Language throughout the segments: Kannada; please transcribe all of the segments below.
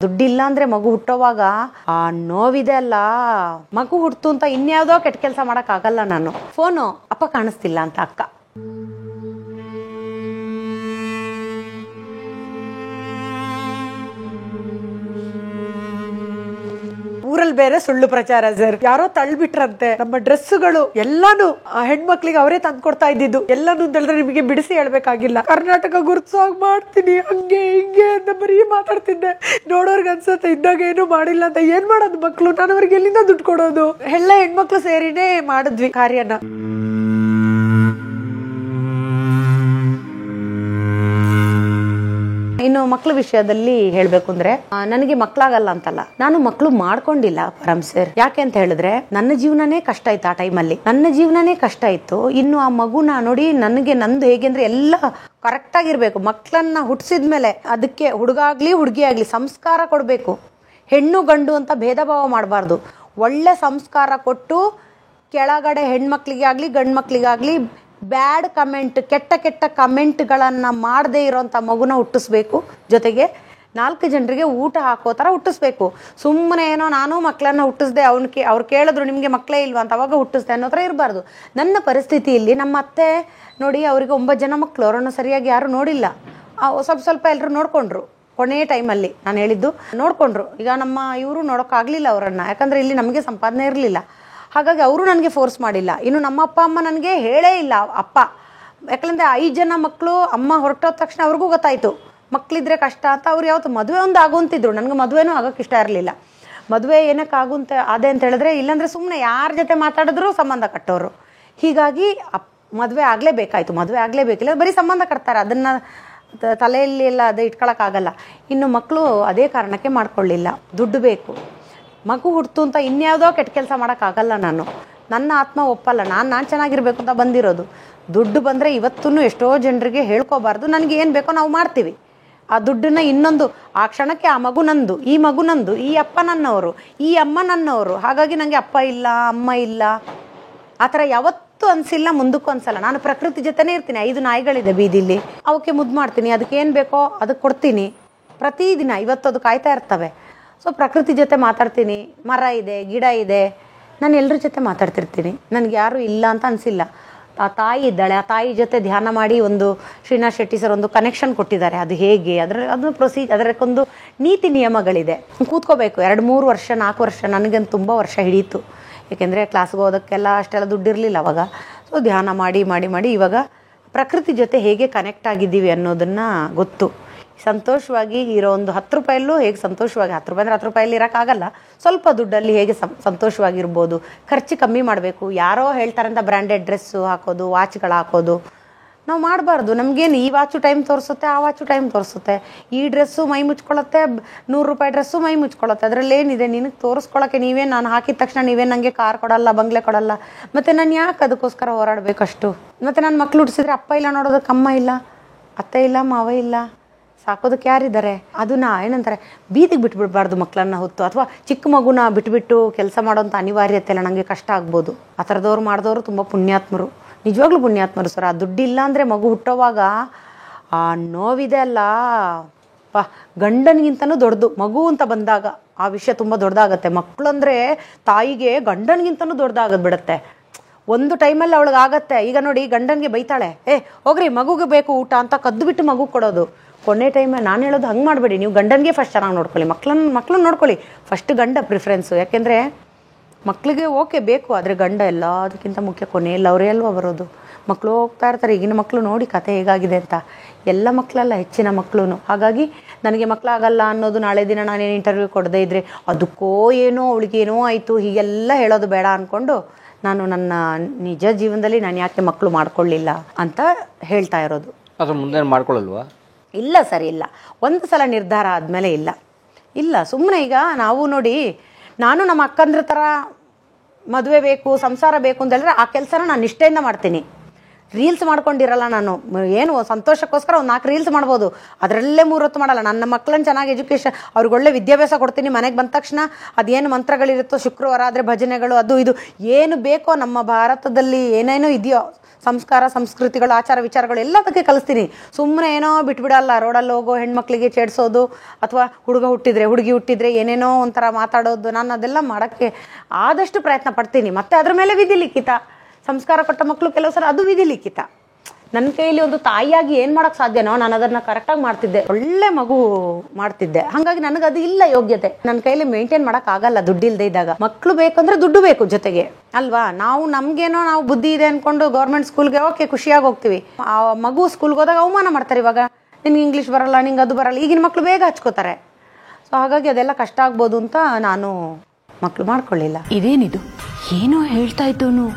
ದುಡ್ಡಿಲ್ಲ ಅಂದ್ರೆ ಮಗು ಹುಟ್ಟೋವಾಗ ಆ ನೋವಿದೆ ಅಲ್ಲ, ಮಗು ಹುಡ್ತು ಅಂತ ಇನ್ಯಾವುದೋ ಕೆಟ್ಟ ಕೆಲಸ ಮಾಡಕ್ ಆಗಲ್ಲ. ನಾನು ಫೋನು ಅಪ್ಪ ಕಾಣಿಸ್ತಿಲ್ಲ ಅಂತ ಅಕ್ಕ, ಊರಲ್ಲಿ ಬೇರೆ ಸುಳ್ಳು ಪ್ರಚಾರ ಸರ್. ಯಾರೋ ತಳ್ಬಿಟ್ರಂತೆ ನಮ್ಮ ಡ್ರೆಸ್ಸುಗಳು ಎಲ್ಲಾನು ಹೆಣ್ಮಕ್ಳಿಗೆ ಅವರೇ ತಂದು ಕೊಡ್ತಾ ಇದ್ದಿದ್ದು ಎಲ್ಲಾನು ಅಂತ ಹೇಳಿದ್ರೆ ನಿಮಗೆ ಬಿಡಿಸಿ ಹೇಳ್ಬೇಕಾಗಿಲ್ಲ. ಕರ್ನಾಟಕ ಗುರ್ತಿಸಾಗಿ ಮಾಡ್ತೀನಿ ಹಂಗೆ ಹಿಂಗೆ ಅಂತ ಬರೀ ಮಾತಾಡ್ತಿದ್ದೆ. ನೋಡೋರ್ಗೆ ಅನ್ಸತ್ತೆ ಇದ್ದಾಗ ಏನು ಮಾಡಿಲ್ಲ ಅಂತ. ಏನ್ ಮಾಡೋದು ಮಕ್ಳು, ನಾನು ಅವ್ರಿಗೆ ಎಲ್ಲಿಂದ ದುಡ್ಡು ಕೊಡೋದು? ಎಲ್ಲ ಹೆಣ್ಮಕ್ಳು ಸೇರಿನೇ ಮಾಡಿದ್ವಿ ಕಾರ್ಯನ. ಇನ್ನು ಮಕ್ಳ ವಿಷಯದಲ್ಲಿ ಹೇಳ್ಬೇಕು ಅಂದ್ರೆ ನನಗೆ ಮಕ್ಳಾಗಲ್ಲ ಅಂತಲ್ಲ, ನಾನು ಮಕ್ಳು ಮಾಡ್ಕೊಂಡಿಲ್ಲ ಪರಮ್ ಸರ್. ಯಾಕೆ ಅಂತ ಹೇಳಿದ್ರೆ ನನ್ನ ಜೀವನನೇ ಕಷ್ಟ ಇತ್ತು. ಆ ಟೈಮಲ್ಲಿ ನನ್ನ ಜೀವನನೇ ಕಷ್ಟ ಇತ್ತು. ಇನ್ನು ಆ ಮಗುನ ನೋಡಿ ನನಗೆ ನಂದು ಹೇಗೆ ಅಂದ್ರೆ ಎಲ್ಲ ಕರೆಕ್ಟ್ ಆಗಿರ್ಬೇಕು. ಮಕ್ಳನ್ನ ಹುಟ್ಟಿಸಿದ್ಮೇಲೆ ಅದಕ್ಕೆ ಹುಡುಗಾಗ್ಲಿ ಹುಡುಗಿ ಆಗ್ಲಿ ಸಂಸ್ಕಾರ ಕೊಡ್ಬೇಕು. ಹೆಣ್ಣು ಗಂಡು ಅಂತ ಭೇದ ಭಾವ ಮಾಡಬಾರ್ದು. ಒಳ್ಳೆ ಸಂಸ್ಕಾರ ಕೊಟ್ಟು ಕೆಳಗಡೆ ಹೆಣ್ಮಕ್ಳಿಗೆ ಆಗ್ಲಿ ಗಂಡು ಮಕ್ಳಿಗಾಗ್ಲಿ ಬ್ಯಾಡ್ ಕಮೆಂಟ್, ಕೆಟ್ಟ ಕೆಟ್ಟ ಕಮೆಂಟ್ಗಳನ್ನು ಮಾಡದೇ ಇರೋಂಥ ಮಗುನ ಹುಟ್ಟಿಸ್ಬೇಕು. ಜೊತೆಗೆ 4 ಜನರಿಗೆ ಊಟ ಹಾಕೋ ಥರ ಹುಟ್ಟಿಸ್ಬೇಕು. ಸುಮ್ಮನೆ ಏನೋ ನಾನು ಮಕ್ಕಳನ್ನ ಹುಟ್ಟಿಸ್ದೆ, ಅವ್ರು ಕೇಳಿದ್ರು ನಿಮಗೆ ಮಕ್ಕಳೇ ಇಲ್ವಾ ಅಂತ, ಅವಾಗ ಹುಟ್ಟಿಸ್ದೆ ಅನ್ನೋ ಥರ ಇರಬಾರ್ದು. ನನ್ನ ಪರಿಸ್ಥಿತಿಯಲ್ಲಿ ನಮ್ಮ ಅತ್ತೆ ನೋಡಿ, ಅವರಿಗೆ 9 ಜನ ಮಕ್ಕಳು, ಅವರನ್ನು ಸರಿಯಾಗಿ ಯಾರು ನೋಡಿಲ್ಲ. ಸ್ವಲ್ಪ ಎಲ್ಲರೂ ನೋಡಿಕೊಂಡ್ರು. ಕೊನೆಯ ಟೈಮಲ್ಲಿ ನಾನು ಹೇಳಿದ್ದು ನೋಡಿಕೊಂಡ್ರು. ಈಗ ನಮ್ಮ ಇವರು ನೋಡೋಕ್ಕಾಗಲಿಲ್ಲ ಅವರನ್ನು, ಯಾಕಂದರೆ ಇಲ್ಲಿ ನಮಗೆ ಸಂಪಾದನೆ ಇರಲಿಲ್ಲ. ಹಾಗಾಗಿ ಅವರು ನನಗೆ ಫೋರ್ಸ್ ಮಾಡಿಲ್ಲ. ಇನ್ನು ನಮ್ಮ ಅಪ್ಪ ಅಮ್ಮ ನನಗೆ ಹೇಳೇ ಇಲ್ಲ ಅಪ್ಪ. ಯಾಕಂದರೆ 5 ಜನ ಮಕ್ಕಳು, ಅಮ್ಮ ಹೊರಟೋದ ತಕ್ಷಣ ಅವ್ರಿಗೂ ಗೊತ್ತಾಯಿತು ಮಕ್ಕಳಿದ್ರೆ ಕಷ್ಟ ಅಂತ. ಅವ್ರು ಯಾವತ್ತು ಮದುವೆ ಒಂದು ಆಗುವಂತಿದ್ರು. ನನಗೆ ಮದುವೆನೂ ಆಗೋಕ್ಕೆ ಇಷ್ಟ ಇರಲಿಲ್ಲ. ಮದುವೆ ಏನಕ್ಕೆ ಅದೇ ಅಂತ ಹೇಳಿದ್ರೆ, ಇಲ್ಲಾಂದರೆ ಸುಮ್ಮನೆ ಯಾರ ಜೊತೆ ಮಾತಾಡಿದ್ರು ಸಂಬಂಧ ಕಟ್ಟೋರು. ಹೀಗಾಗಿ ಮದುವೆ ಆಗಲೇಬೇಕಾಯ್ತು. ಮದುವೆ ಆಗಲೇಬೇಕಿಲ್ಲ, ಬರೀ ಸಂಬಂಧ ಕಟ್ತಾರೆ, ಅದನ್ನು ತಲೆಯಲ್ಲಿ ಎಲ್ಲ ಅದೇ ಇಟ್ಕೊಳಕ್ಕಾಗಲ್ಲ. ಇನ್ನು ಮಕ್ಕಳು ಅದೇ ಕಾರಣಕ್ಕೆ ಮಾಡ್ಕೊಳ್ಳಿಲ್ಲ. ದುಡ್ಡು ಬೇಕು, ಮಗು ಹುಡ್ತು ಅಂತ ಇನ್ಯಾವುದೋ ಕೆಟ್ಟ ಕೆಲಸ ಮಾಡೋಕ್ಕಾಗಲ್ಲ. ನನ್ನ ಆತ್ಮ ಒಪ್ಪಲ್ಲ. ನಾನು ಚೆನ್ನಾಗಿರ್ಬೇಕು ಅಂತ ಬಂದಿರೋದು. ದುಡ್ಡು ಬಂದರೆ ಇವತ್ತೂ ಎಷ್ಟೋ ಜನರಿಗೆ ಹೇಳ್ಕೋಬಾರ್ದು. ನನಗೆ ಏನು ಬೇಕೋ ನಾವು ಮಾಡ್ತೀವಿ. ಆ ದುಡ್ಡನ್ನ ಇನ್ನೊಂದು ಆ ಕ್ಷಣಕ್ಕೆ ಆ ಮಗು ನಂದು, ಈ ಮಗು ನಂದು, ಈ ಅಪ್ಪ ನನ್ನವರು, ಈ ಅಮ್ಮ ನನ್ನವರು. ಹಾಗಾಗಿ ನನಗೆ ಅಪ್ಪ ಇಲ್ಲ ಅಮ್ಮ ಇಲ್ಲ ಆ ಥರ ಯಾವತ್ತೂ ಅನಿಸಿಲ್ಲ, ಮುಂದಕ್ಕೂ ಅನಿಸಲ್ಲ. ನಾನು ಪ್ರಕೃತಿ ಜೊತೆನೇ ಇರ್ತೀನಿ. 5 ನಾಯಿಗಳಿದೆ ಬೀದಿಲಿ, ಅವಕ್ಕೆ ಮುದ್ದು ಮಾಡ್ತೀನಿ. ಅದಕ್ಕೆ ಏನು ಬೇಕೋ ಅದಕ್ಕೆ ಕೊಡ್ತೀನಿ ಪ್ರತಿದಿನ. ಇವತ್ತು ಅದು ಕಾಯ್ತಾ ಇರ್ತವೆ. ಸೊ ಪ್ರಕೃತಿ ಜೊತೆ ಮಾತಾಡ್ತೀನಿ. ಮರ ಇದೆ, ಗಿಡ ಇದೆ, ನಾನು ಎಲ್ಲರ ಜೊತೆ ಮಾತಾಡ್ತಿರ್ತೀನಿ. ನನಗೆ ಯಾರೂ ಇಲ್ಲ ಅಂತ ಅನಿಸಿಲ್ಲ. ಆ ತಾಯಿ ಇದ್ದಾಳೆ, ಆ ತಾಯಿ ಜೊತೆ ಧ್ಯಾನ ಮಾಡಿ ಒಂದು ಶ್ರೀನಾಥ್ ಶೆಟ್ಟಿ ಸರ್ ಒಂದು ಕನೆಕ್ಷನ್ ಕೊಟ್ಟಿದ್ದಾರೆ. ಅದು ಹೇಗೆ ಅದನ್ನು ಅದಕ್ಕೊಂದು ನೀತಿ ನಿಯಮಗಳಿದೆ. ಕೂತ್ಕೋಬೇಕು 2-3 ವರ್ಷ 4 ವರ್ಷ. ನನಗಂತೂ ತುಂಬ ವರ್ಷ ಹಿಡೀತು. ಏಕೆಂದರೆ ಕ್ಲಾಸ್ಗೆ ಹೋಗೋದಕ್ಕೆಲ್ಲ ಅಷ್ಟೆಲ್ಲ ದುಡ್ಡಿರಲಿಲ್ಲ ಅವಾಗ. ಸೊ ಧ್ಯಾನ ಮಾಡಿ ಮಾಡಿ ಮಾಡಿ ಇವಾಗ ಪ್ರಕೃತಿ ಜೊತೆ ಹೇಗೆ ಕನೆಕ್ಟ್ ಆಗಿದ್ದೀವಿ ಅನ್ನೋದನ್ನು ಗೊತ್ತು. ಸಂತೋಷವಾಗಿ ಇರೋ ಒಂದು 10 ರೂಪಾಯಲ್ಲೂ ಹೇಗೆ ಸಂತೋಷವಾಗಿ, 10 ರೂಪಾಯಿ ಅಂದರೆ 10 ರೂಪಾಯಲ್ಲಿ ಇರೋಕ್ಕಾಗಲ್ಲ, ಸ್ವಲ್ಪ ದುಡ್ಡಲ್ಲಿ ಹೇಗೆ ಸಂತೋಷವಾಗಿರ್ಬೋದು. ಖರ್ಚು ಕಮ್ಮಿ ಮಾಡಬೇಕು. ಯಾರೋ ಹೇಳ್ತಾರೆ ಅಂತ ಬ್ರ್ಯಾಂಡೆಡ್ ಡ್ರೆಸ್ಸು ಹಾಕೋದು, ವಾಚ್ಗಳು ಹಾಕೋದು ನಾವು ಮಾಡಬಾರ್ದು. ನಮಗೇನು ಈ ವಾಚು ಟೈಮ್ ತೋರಿಸುತ್ತೆ, ಆ ವಾಚು ಟೈಮ್ ತೋರಿಸುತ್ತೆ. ಈ ಡ್ರೆಸ್ಸು ಮೈ ಮುಚ್ಕೊಳ್ಳುತ್ತೆ, 100 ರೂಪಾಯಿ ಡ್ರೆಸ್ಸು ಮೈ ಮುಚ್ಕೊಳ್ಳುತ್ತೆ. ಅದರಲ್ಲೇನಿದೆ? ನಿನಗೆ ತೋರಿಸ್ಕೊಳ್ಳೋಕ್ಕೆ ನಾನು ಹಾಕಿದ ತಕ್ಷಣ ನನಗೆ ಕಾರ್ ಕೊಡಲ್ಲ, ಬಂಗ್ಲೆ ಕೊಡಲ್ಲ. ಮತ್ತು ನಾನು ಯಾಕೆ ಅದಕ್ಕೋಸ್ಕರ ಹೋರಾಡಬೇಕಷ್ಟು? ಮತ್ತು ನನ್ನ ಮಕ್ಳು ಹುಟ್ಟಿಸಿದ್ರೆ ಅಪ್ಪ ಇಲ್ಲ ನೋಡೋದಕ್ಕೆ, ಅಮ್ಮ ಇಲ್ಲ, ಅತ್ತೆ ಇಲ್ಲ, ಮಾವ ಇಲ್ಲ, ಸಾಕೋದಕ್ಕೆ ಯಾರಿದ್ದಾರೆ? ಅದನ್ನ ಏನಂತಾರೆ, ಬೀದಿಗೆ ಬಿಟ್ಬಿಡ್ಬಾರ್ದು ಮಕ್ಕಳನ್ನ ಹೊತ್ತು. ಅಥವಾ ಚಿಕ್ಕ ಮಗುನ ಬಿಟ್ಬಿಟ್ಟು ಕೆಲಸ ಮಾಡೋಂಥ ಅನಿವಾರ್ಯತೆ ಇಲ್ಲ, ನನಗೆ ಕಷ್ಟ ಆಗ್ಬೋದು. ಆ ಥರದವ್ರು ಮಾಡಿದವರು ತುಂಬ ಪುಣ್ಯಾತ್ಮರು, ನಿಜವಾಗ್ಲೂ ಪುಣ್ಯಾತ್ಮರು ಸರ್. ಆ ದುಡ್ಡಿಲ್ಲ ಅಂದರೆ ಮಗು ಹುಟ್ಟೋವಾಗ ಆ ನೋವಿದೆ ಅಲ್ಲ, ಗಂಡನಿಗಿಂತನೂ ದೊಡ್ಡದು. ಮಗು ಅಂತ ಬಂದಾಗ ಆ ವಿಷಯ ತುಂಬ ದೊಡ್ಡದಾಗತ್ತೆ. ಮಕ್ಕಳು ಅಂದರೆ ತಾಯಿಗೆ ಗಂಡನಿಗಿಂತನೂ ದೊಡ್ಡದಾಗದ್ ಬಿಡುತ್ತೆ. ಒಂದು ಟೈಮಲ್ಲಿ ಅವಳಿಗೆ ಆಗತ್ತೆ. ಈಗ ನೋಡಿ, ಗಂಡನಿಗೆ ಬೈತಾಳೆ, ಹೋಗ್ರಿ ಮಗುಗೆ ಬೇಕು ಊಟ ಅಂತ ಕದ್ದು ಬಿಟ್ಟು ಮಗು ಕೊಡೋದು. ಕೊನೆ ಟೈಮಲ್ಲಿ ನಾನು ಹೇಳೋದು ಹಂಗೆ ಮಾಡಬೇಡಿ, ನೀವು ಗಂಡನಿಗೆ ಫಸ್ಟ್ ಚೆನ್ನಾಗಿ ನೋಡ್ಕೊಳ್ಳಿ, ಮಕ್ಕಳನ್ನ ನೋಡ್ಕೊಳ್ಳಿ. ಫಸ್ಟ್ ಗಂಡ ಪ್ರಿಫರೆನ್ಸು. ಯಾಕೆಂದರೆ ಮಕ್ಕಳಿಗೆ ಓಕೆ ಬೇಕು, ಆದರೆ ಗಂಡ ಎಲ್ಲದಕ್ಕಿಂತ ಮುಖ್ಯ. ಕೊನೆಯಲ್ಲಿ ಅವರೇ ಅಲ್ವಾ ಬರೋದು. ಮಕ್ಕಳು ಹೋಗ್ತಾ ಇರ್ತಾರೆ. ಈಗಿನ ಮಕ್ಕಳು ನೋಡಿ ಕತೆ ಹೇಗಾಗಿದೆ ಅಂತ. ಎಲ್ಲ ಮಕ್ಕಳಲ್ಲ, ಹೆಚ್ಚಿನ ಮಕ್ಕಳು. ಹಾಗಾಗಿ ನನಗೆ ಮಕ್ಕಳಾಗಲ್ಲ ಅನ್ನೋದು ನಾಳೆ ದಿನ ನಾನೇನು ಇಂಟರ್ವ್ಯೂ ಕೊಡದೇ ಇದ್ದರೆ ಅದಕ್ಕೋ ಏನೋ ಅವಳಿಗೇನೋ ಆಯಿತು ಹೀಗೆಲ್ಲ ಹೇಳೋದು ಬೇಡ ಅಂದ್ಕೊಂಡು ನಾನು ನನ್ನ ನಿಜ ಜೀವನದಲ್ಲಿ ನಾನು ಯಾಕೆ ಮಕ್ಕಳು ಮಾಡ್ಕೊಳ್ಳಿಲ್ಲ ಅಂತ ಹೇಳ್ತಾ ಇರೋದು. ಅದ್ರ ಮುಂದೆ ಮಾಡ್ಕೊಳ್ಳಲ್ವಾ? ಇಲ್ಲ ಸರ್, ಇಲ್ಲ. ಒಂದು ಸಲ ನಿರ್ಧಾರ ಆದಮೇಲೆ ಇಲ್ಲ. ಸುಮ್ಮನೆ ಈಗ ನಾವು ನೋಡಿ, ನಾನು ನಮ್ಮ ಅಕ್ಕಂದ್ರ ಥರ ಮದುವೆ ಬೇಕು, ಸಂಸಾರ ಬೇಕು ಅಂತ ಹೇಳಿದ್ರೆ ಆ ಕೆಲಸನ ನಾನು ನಿಷ್ಠೆಯಿಂದ ಮಾಡ್ತೀನಿ. ರೀಲ್ಸ್ ಮಾಡ್ಕೊಂಡಿರಲ್ಲ ನಾನು. ಏನು ಸಂತೋಷಕ್ಕೋಸ್ಕರ ಒಂದು 4 ರೀಲ್ಸ್ ಮಾಡ್ಬೋದು, ಅದರಲ್ಲೇ 3 ಹೊತ್ತು ಮಾಡಲ್ಲ. ನನ್ನ ಮಕ್ಕಳನ್ನ ಚೆನ್ನಾಗಿ ಎಜುಕೇಷನ್, ಅವ್ರಿಗೆ ಒಳ್ಳೆ ವಿದ್ಯಾಭ್ಯಾಸ ಕೊಡ್ತೀನಿ. ಮನೆಗೆ ಬಂದ ತಕ್ಷಣ ಅದೇನು ಮಂತ್ರಗಳಿರುತ್ತೋ, ಶುಕ್ರವಾರ ಆದರೆ ಭಜನೆಗಳು, ಅದು ಇದು ಏನು ಬೇಕೋ ನಮ್ಮ ಭಾರತದಲ್ಲಿ ಏನೇನೋ ಇದೆಯೋ ಸಂಸ್ಕಾರ ಸಂಸ್ಕೃತಿಗಳು ಆಚಾರ ವಿಚಾರಗಳು ಎಲ್ಲದಕ್ಕೆ ಕಲಿಸ್ತೀನಿ. ಸುಮ್ಮನೆ ಏನೋ ಬಿಟ್ಬಿಡಲ್ಲ. ರೋಡಲ್ಲಿ ಹೋಗೋ ಹೆಣ್ಮಕ್ಳಿಗೆ ಚೇಡ್ಸೋದು ಅಥವಾ ಹುಡುಗಿ ಹುಟ್ಟಿದ್ರೆ ಏನೇನೋ ಒಂಥರ ಮಾತಾಡೋದು, ನಾನು ಅದೆಲ್ಲ ಮಾಡೋಕ್ಕೆ ಆದಷ್ಟು ಪ್ರಯತ್ನ ಪಡ್ತೀನಿ. ಮತ್ತು ಅದ್ರ ಮೇಲೆ ವಿಧಿ ಲಿಖಿತ ಸಂಸ್ಕಾರ ಕೊಟ್ಟ ಮಕ್ಕಳು ಕೆಲವು ಸಲ ಅದು ವಿಧಿ ಲಿಖಿತ. ನನ್ನ ಕೈಯಲ್ಲಿ ಒಂದು ತಾಯಿಯಾಗಿ ಏನು ಮಾಡೋಕ್ಕೆ ಸಾಧ್ಯನೋ ನಾನು ಅದನ್ನು ಕರೆಕ್ಟಾಗಿ ಮಾಡ್ತಿದ್ದೆ, ಒಳ್ಳೆ ಮಗು ಮಾಡ್ತಿದ್ದೆ. ಹಾಗಾಗಿ ನನಗೆ ಅದು ಇಲ್ಲ ಯೋಗ್ಯತೆ, ನನ್ನ ಕೈಯಲ್ಲಿ ಮೇಂಟೈನ್ ಮಾಡೋಕ್ಕಾಗಲ್ಲ ದುಡ್ಡಿಲ್ಲದೆ ಇದ್ದಾಗ. ಮಕ್ಕಳು ಬೇಕಂದ್ರೆ ದುಡ್ಡು ಬೇಕು ಜೊತೆಗೆ ಅಲ್ವಾ. ನಮಗೇನೋ ನಾವು ಬುದ್ಧಿ ಇದೆ ಅಂದ್ಕೊಂಡು ಗೌರ್ಮೆಂಟ್ ಸ್ಕೂಲ್ಗೆ ಓಕೆ ಖುಷಿಯಾಗಿ ಹೋಗ್ತೀವಿ. ಆ ಮಗು ಸ್ಕೂಲ್ಗೆ ಹೋದಾಗ ಅವಮಾನ ಮಾಡ್ತಾರೆ. ಇವಾಗ ನಿನ್ಗೆ ಇಂಗ್ಲೀಷ್ ಬರಲ್ಲ, ನಿಂಗೆ ಅದು ಬರಲ್ಲ, ಈಗಿನ ಮಕ್ಕಳು ಬೇಗ ಹಚ್ಕೋತಾರೆ. ಸೊ ಹಾಗಾಗಿ ಅದೆಲ್ಲ ಕಷ್ಟ ಆಗ್ಬೋದು ಅಂತ ನಾನು ಮಕ್ಕಳು ಮಾಡ್ಕೊಳ್ಳಿಲ್ಲ. ಇದೇನಿದು ಏನೋ ಹೇಳ್ತಾ ಇದ್ದೋನು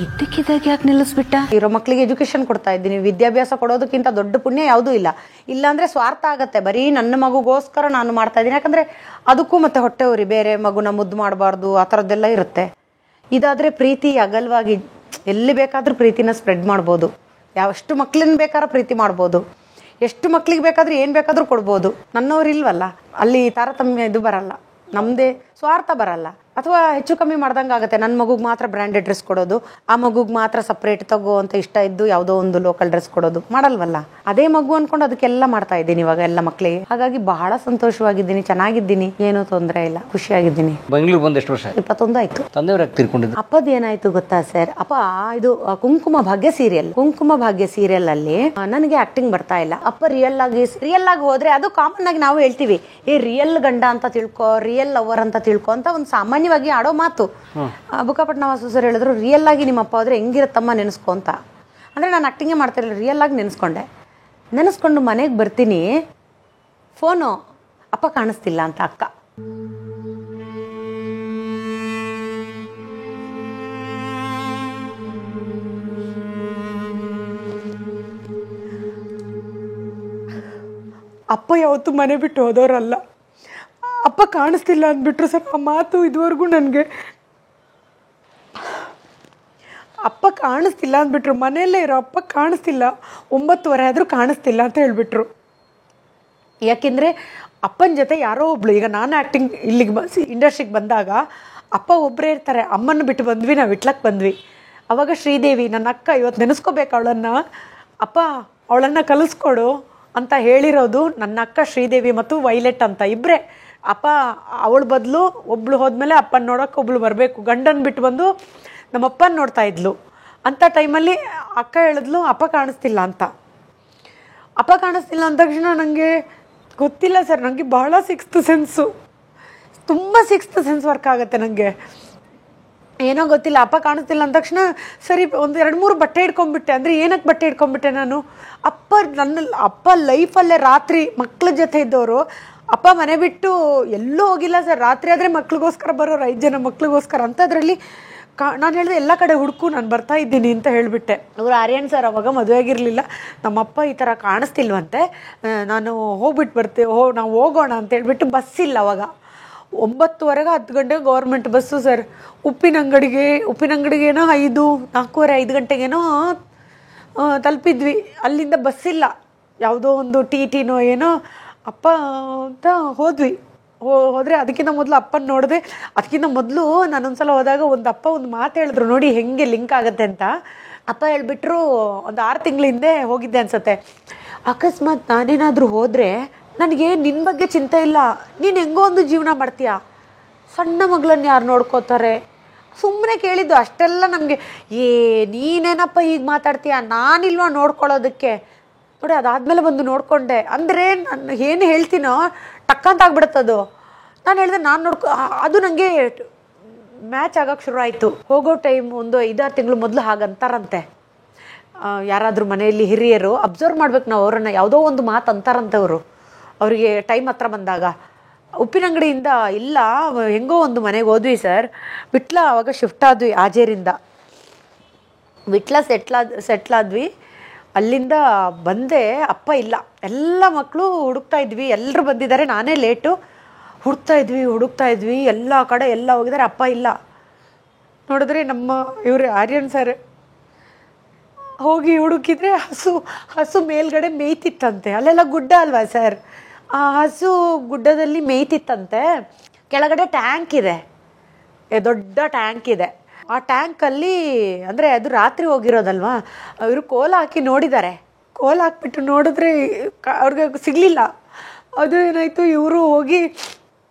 ಇದ್ದಕ್ಕಿದ್ದಾಗ ಯಾಕೆ ನಿಲ್ಲಿಸ್ಬಿಟ್ಟ? ಇರೋ ಮಕ್ಕಳಿಗೆ ಎಜುಕೇಶನ್ ಕೊಡ್ತಾ ಇದ್ದೀನಿ. ವಿದ್ಯಾಭ್ಯಾಸ ಕೊಡೋದಕ್ಕಿಂತ ದೊಡ್ಡ ಪುಣ್ಯ ಯಾವುದೂ ಇಲ್ಲ. ಇಲ್ಲಾಂದರೆ ಸ್ವಾರ್ಥ ಆಗತ್ತೆ. ಬರೀ ನನ್ನ ಮಗುಗೋಸ್ಕರ ನಾನು ಮಾಡ್ತಾ ಇದ್ದೀನಿ. ಯಾಕಂದರೆ ಅದಕ್ಕೂ ಮತ್ತೆ ಹೊಟ್ಟೆ ಉರಿ, ಬೇರೆ ಮಗುನ ಮುದ್ದು ಮಾಡಬಾರ್ದು, ಆ ಥರದ್ದೆಲ್ಲ ಇರುತ್ತೆ. ಇದಾದರೆ ಪ್ರೀತಿ ಅಗಲವಾಗಿ ಎಲ್ಲಿ ಬೇಕಾದರೂ ಪ್ರೀತಿನ ಸ್ಪ್ರೆಡ್ ಮಾಡ್ಬೋದು. ಎಷ್ಟು ಮಕ್ಳನ್ನ ಬೇಕಾದ್ರೂ ಪ್ರೀತಿ ಮಾಡ್ಬೋದು, ಎಷ್ಟು ಮಕ್ಳಿಗೆ ಬೇಕಾದ್ರೂ ಏನು ಬೇಕಾದರೂ ಕೊಡ್ಬೋದು. ನನ್ನವ್ರು ಇಲ್ವಲ್ಲ, ಅಲ್ಲಿ ತಾರತಮ್ಯ ಇದು ಬರಲ್ಲ, ನಮ್ಮದೇ ಸ್ವಾರ್ಥ ಬರಲ್ಲ. ಅಥವಾ ಹೆಚ್ಚು ಕಮ್ಮಿ ಮಾಡ್ದಂಗೆ ಆಗುತ್ತೆ. ನನ್ನ ಮಗುಗೆ ಮಾತ್ರ ಬ್ರ್ಯಾಂಡೆಡ್ ಡ್ರೆಸ್ ಕೊಡೋದು, ಆ ಮಗುಗೆ ಮಾತ್ರ ಸಪ್ರೇಟ್ ತಗೋ ಅಂತ ಇಷ್ಟ ಇದ್ದು ಯಾವುದೋ ಒಂದು ಲೋಕಲ್ ಡ್ರೆಸ್ ಕೊಡೋದು ಮಾಡಲ್ವಲ್ಲ. ಅದೇ ಮಗು ಅಂದ್ಕೊಂಡು ಅದಕ್ಕೆಲ್ಲ ಮಾಡ್ತಾ ಇದ್ದೀನಿ ಇವಾಗ ಎಲ್ಲ ಮಕ್ಕಳಿಗೆ. ಹಾಗಾಗಿ ಬಹಳ ಸಂತೋಷವಾಗಿದ್ದೀನಿ, ಚೆನ್ನಾಗಿದ್ದೀನಿ, ಏನೂ ತೊಂದರೆ ಇಲ್ಲ, ಖುಷಿಯಾಗಿದ್ದೀನಿ. ಬೆಂಗಳೂರು ಬಂದು ಎಷ್ಟು ವರ್ಷ? 21 ಆಯ್ತು. ತಂದೆಯವ್ರು ತೀರ್ಕೊಂಡಿದ್ದು? ಅಪ್ಪದ ಏನಾಯ್ತು ಗೊತ್ತಾ ಸರ್, ಅಪ್ಪ ಇದು ಕುಂಕುಮ ಭಾಗ್ಯ ಸೀರಿಯಲ್ ಅಲ್ಲಿ ನನಗೆ ಆಕ್ಟಿಂಗ್ ಬರ್ತಾ ಇಲ್ಲ. ಅಪ್ಪ ರಿಯಲ್ ಆಗಿ ಹೋದ್ರೆ ಅದು ಕಾಮನ್ ಆಗಿ ನಾವು ಹೇಳ್ತೀವಿ, ರಿಯಲ್ ಗಂಡ ಅಂತ ತಿಳ್ಕೊ, ರಿಯಲ್ ಲವರ್ ಅಂತ ತಿಳ್ಕೊ ಅಂತ ಒಂದು ಸಾಮಾನ್ಯವಾಗಿ ಆಡೋ ಮಾತು. ಬುಕ್ಕಾಪಟ್ನ ವಾಸು ಸರ್ ಹೇಳಿದ್ರು, ರಿಯಲ್ ಆಗಿ ನಿಮ್ಮ ಅಪ್ಪ ಹೋದ್ರೆ ಹೆಂಗಿರತ್ತಮ್ಮ ನೆನೆಸ್ಕೊ ಅಂತ. ಅಂದ್ರೆ ನಾನು ಆಕ್ಟಿಂಗೇ ಮಾಡ್ತಿರಲಿಲ್ಲ, ರಿಯಲ್ ಆಗಿ ನೆನೆಸ್ಕೊಂಡು ಮನೆಗೆ ಬರ್ತೀನಿ, ಫೋನು ಅಪ್ಪ ಕಾಣಿಸ್ತಿಲ್ಲ ಅಂತ. ಅಕ್ಕ ಅಪ್ಪ ಯಾವತ್ತು ಮನೆ ಬಿಟ್ಟು ಹೋದವರಲ್ಲ. ಅಪ್ಪ ಕಾಣಿಸ್ತಿಲ್ಲ ಅಂದ್ಬಿಟ್ರು ಸರ್, ಆ ಮಾತು ಇದುವರೆಗೂ ನನಗೆ. ಅಪ್ಪ ಕಾಣಿಸ್ತಿಲ್ಲ ಅಂದ್ಬಿಟ್ರು, ಮನೆಯಲ್ಲೇ ಇರೋ ಅಪ್ಪ ಕಾಣಿಸ್ತಿಲ್ಲ, 9:30 ಆದರೂ ಕಾಣಿಸ್ತಿಲ್ಲ ಅಂತ ಹೇಳ್ಬಿಟ್ರು. ಯಾಕೆಂದರೆ ಅಪ್ಪನ ಜೊತೆ ಯಾರೋ ಒಬ್ಳು, ಈಗ ನಾನು ಆ್ಯಕ್ಟಿಂಗ್ ಇಲ್ಲಿಗೆ ಇಂಡಸ್ಟ್ರಿಗೆ ಬಂದಾಗ ಅಪ್ಪ ಒಬ್ಬರೇ ಇರ್ತಾರೆ. ಅಮ್ಮನ ಬಿಟ್ಟು ಬಂದ್ವಿ, ನಾವು ಇಟ್ಲಕ್ಕೆ ಬಂದ್ವಿ. ಅವಾಗ ಶ್ರೀದೇವಿ ನನ್ನ ಅಕ್ಕ, ಇವತ್ತು ನೆನೆಸ್ಕೋಬೇಕು ಅವಳನ್ನು, ಅಪ್ಪ ಅವಳನ್ನು ಕಲಿಸ್ಕೊಡು ಅಂತ ಹೇಳಿರೋದು ನನ್ನ ಅಕ್ಕ ಶ್ರೀದೇವಿ ಮತ್ತು ವೈಲೆಟ್ ಅಂತ ಇಬ್ಬರೇ. ಅಪ್ಪ ಅವಳ ಬದಲು ಒಬ್ಳು ಹೋದ್ಮೇಲೆ ಅಪ್ಪನ ನೋಡೋಕೆ ಒಬ್ಳು ಬರಬೇಕು. ಗಂಡನ ಬಿಟ್ಟು ಬಂದು ನಮ್ಮಪ್ಪನ ನೋಡ್ತಾ ಇದ್ಲು. ಅಂಥ ಟೈಮಲ್ಲಿ ಅಕ್ಕ ಹೇಳಿದ್ಲು ಅಪ್ಪ ಕಾಣಿಸ್ತಿಲ್ಲ ಅಂತ. ಅಪ್ಪ ಕಾಣಿಸ್ತಿಲ್ಲ ಅಂದ ತಕ್ಷಣ ನನಗೆ ಗೊತ್ತಿಲ್ಲ ಸರ್, ನನಗೆ ಬಹಳ ಸಿಕ್ಸ್ತ್ ಸೆನ್ಸು, ತುಂಬ ಸಿಕ್ಸ್ತ್ ಸೆನ್ಸ್ ವರ್ಕ್ ಆಗುತ್ತೆ ನನಗೆ. ಏನೋ ಗೊತ್ತಿಲ್ಲ, ಅಪ್ಪ ಕಾಣಿಸ್ತಿಲ್ಲ ಅಂದ ತಕ್ಷಣ ಸರಿ ಒಂದು 2-3 ಬಟ್ಟೆ ಇಟ್ಕೊಂಡ್ಬಿಟ್ಟೆ. ಅಂದರೆ ಏನಕ್ಕೆ ಬಟ್ಟೆ ಇಟ್ಕೊಂಡ್ಬಿಟ್ಟೆ ನಾನು? ಅಪ್ಪ ಲೈಫಲ್ಲೇ ರಾತ್ರಿ ಮಕ್ಳ ಜೊತೆ ಇದ್ದವರು, ಅಪ್ಪ ಮನೆ ಬಿಟ್ಟು ಎಲ್ಲೂ ಹೋಗಿಲ್ಲ ಸರ್. ರಾತ್ರಿ ಆದರೆ ಮಕ್ಳಿಗೋಸ್ಕರ ಬರೋರು, 5 ಜನ ಮಕ್ಳಿಗೋಸ್ಕರ. ಅಂಥದ್ರಲ್ಲಿ ನಾನು ಹೇಳಿದೆ ಎಲ್ಲ ಕಡೆ ಹುಡುಕು, ನಾನು ಬರ್ತಾ ಇದ್ದೀನಿ ಅಂತ ಹೇಳಿಬಿಟ್ಟೆ. ಅವರು ಆರ್ಯನ್ ಸರ್ ಅವಾಗ ಮದುವೆ ಆಗಿರಲಿಲ್ಲ. ನಮ್ಮಪ್ಪ ಈ ಥರ ಕಾಣಿಸ್ತಿಲ್ವಂತೆ, ನಾನು ಹೋಗ್ಬಿಟ್ಟು ಬರ್ತೇವೆ, ನಾವು ಹೋಗೋಣ ಅಂತ ಹೇಳ್ಬಿಟ್ಟು ಬಸ್ ಇಲ್ಲ ಅವಾಗ. 9:30 10 ಗಂಟೆಗೆ ಗೌರ್ಮೆಂಟ್ ಬಸ್ಸು ಸರ್. ಉಪ್ಪಿನಂಗಡಿಗೇನೋ 4:45 ಗಂಟೆಗೇನೋ ತಲುಪಿದ್ವಿ. ಅಲ್ಲಿಂದ ಬಸ್ಸಿಲ್ಲ, ಯಾವುದೋ ಒಂದು ಟಿನೋ ಏನೋ. ಅಪ್ಪ ಅಂತ ಹೋದರೆ ಅದಕ್ಕಿಂತ ಮೊದಲು ಅಪ್ಪನ ನೋಡಿದೆ. ಅದಕ್ಕಿಂತ ಮೊದಲು ನಾನೊಂದ್ಸಲ ಹೋದಾಗ ಒಂದು ಮಾತು ಹೇಳಿದ್ರು ನೋಡಿ ಹೆಂಗೆ ಲಿಂಕ್ ಆಗುತ್ತೆ ಅಂತ. ಅಪ್ಪ ಹೇಳ್ಬಿಟ್ರು, ಒಂದು 6 ತಿಂಗಳ ಹಿಂದೆ ಹೋಗಿದ್ದೆ ಅನ್ಸತ್ತೆ, ಅಕಸ್ಮಾತ್ ನಾನೇನಾದರೂ ಹೋದರೆ ನನಗೆ ನಿನ್ನ ಬಗ್ಗೆ ಚಿಂತೆ ಇಲ್ಲ, ನೀನು ಹೆಂಗೋ ಒಂದು ಜೀವನ ಮಾಡ್ತೀಯಾ, ಸಣ್ಣ ಮಗಳನ್ನ ಯಾರು ನೋಡ್ಕೋತಾರೆ. ಸುಮ್ಮನೆ ಕೇಳಿದ್ದು ಅಷ್ಟೆಲ್ಲ ನಮಗೆ. ನೀನೇನಪ್ಪ ಹೀಗೆ ಮಾತಾಡ್ತೀಯ, ನಾನಿಲ್ವಾ ನೋಡ್ಕೊಳ್ಳೋದಕ್ಕೆ? ನೋಡಿ ಅದಾದಮೇಲೆ ಬಂದು ನೋಡಿಕೊಂಡೆ. ಅಂದರೆ ನಾನು ಏನು ಹೇಳ್ತೀನೋ ಟಕ್ಕಂತ ಆಗ್ಬಿಡುತ್ತದು. ನಾನು ಹೇಳಿದೆ ನಾನು ಅದು ನನಗೆ ಮ್ಯಾಚ್ ಆಗೋಕ್ಕೆ ಶುರು ಆಯಿತು. ಹೋಗೋ ಟೈಮ್ ಒಂದು 5-6 ತಿಂಗಳು ಮೊದಲು ಹಾಗಂತಾರಂತೆ ಯಾರಾದರೂ ಮನೆಯಲ್ಲಿ ಹಿರಿಯರು. ಅಬ್ಸರ್ವ್ ಮಾಡ್ಬೇಕು ನಾವು ಅವರನ್ನು. ಯಾವುದೋ ಒಂದು ಮಾತು ಅಂತಾರಂತೆ ಅವರು, ಅವರಿಗೆ ಟೈಮ್ ಹತ್ರ ಬಂದಾಗ. ಉಪ್ಪಿನಂಗಡಿಯಿಂದ ಇಲ್ಲ ಹೆಂಗೋ ಒಂದು ಮನೆಗೆ ಹೋದ್ವಿ ಸರ್. ವಿಟ್ಲ ಅವಾಗ ಶಿಫ್ಟ್ ಆದ್ವಿ, ಆಜೇರಿಂದ ವಿಟ್ಲ ಸೆಟ್ಲಾದ್ವಿ. ಅಲ್ಲಿಂದ ಬಂದೆ, ಅಪ್ಪ ಇಲ್ಲ. ಎಲ್ಲ ಮಕ್ಕಳು ಹುಡುಕ್ತಾ ಇದ್ವಿ, ಎಲ್ಲರೂ ಬಂದಿದ್ದಾರೆ, ನಾನೇ ಲೇಟು. ಹುಡುಕ್ತಾ ಇದ್ವಿ ಎಲ್ಲ ಕಡೆ, ಎಲ್ಲ ಹೋಗಿದ್ದಾರೆ, ಅಪ್ಪ ಇಲ್ಲ. ನೋಡಿದ್ರೆ ನಮ್ಮ ಇವರು ಆರ್ಯನ್ ಸರ್ ಹೋಗಿ ಹುಡುಕಿದ್ರೆ ಹಸು ಮೇಲ್ಗಡೆ ಮೇಯ್ತಿತ್ತಂತೆ. ಅಲ್ಲೆಲ್ಲ ಗುಡ್ಡ ಅಲ್ವಾ ಸರ್, ಆ ಹಸು ಗುಡ್ಡದಲ್ಲಿ ಮೇಯ್ತಿತ್ತಂತೆ. ಕೆಳಗಡೆ ಟ್ಯಾಂಕ್ ಇದೆ, ದೊಡ್ಡ ಟ್ಯಾಂಕ್ ಇದೆ. ಆ ಟ್ಯಾಂಕಲ್ಲಿ ಅಂದರೆ ಅದು ರಾತ್ರಿ ಹೋಗಿರೋದಲ್ವಾ, ಅವರು ಕೋಲ ಹಾಕಿ ನೋಡಿದ್ದಾರೆ. ಕೋಲ ಹಾಕ್ಬಿಟ್ಟು ನೋಡಿದ್ರೆ ಅವ್ರಿಗೆ ಸಿಗಲಿಲ್ಲ. ಅದು ಏನಾಯಿತು, ಇವರು ಹೋಗಿ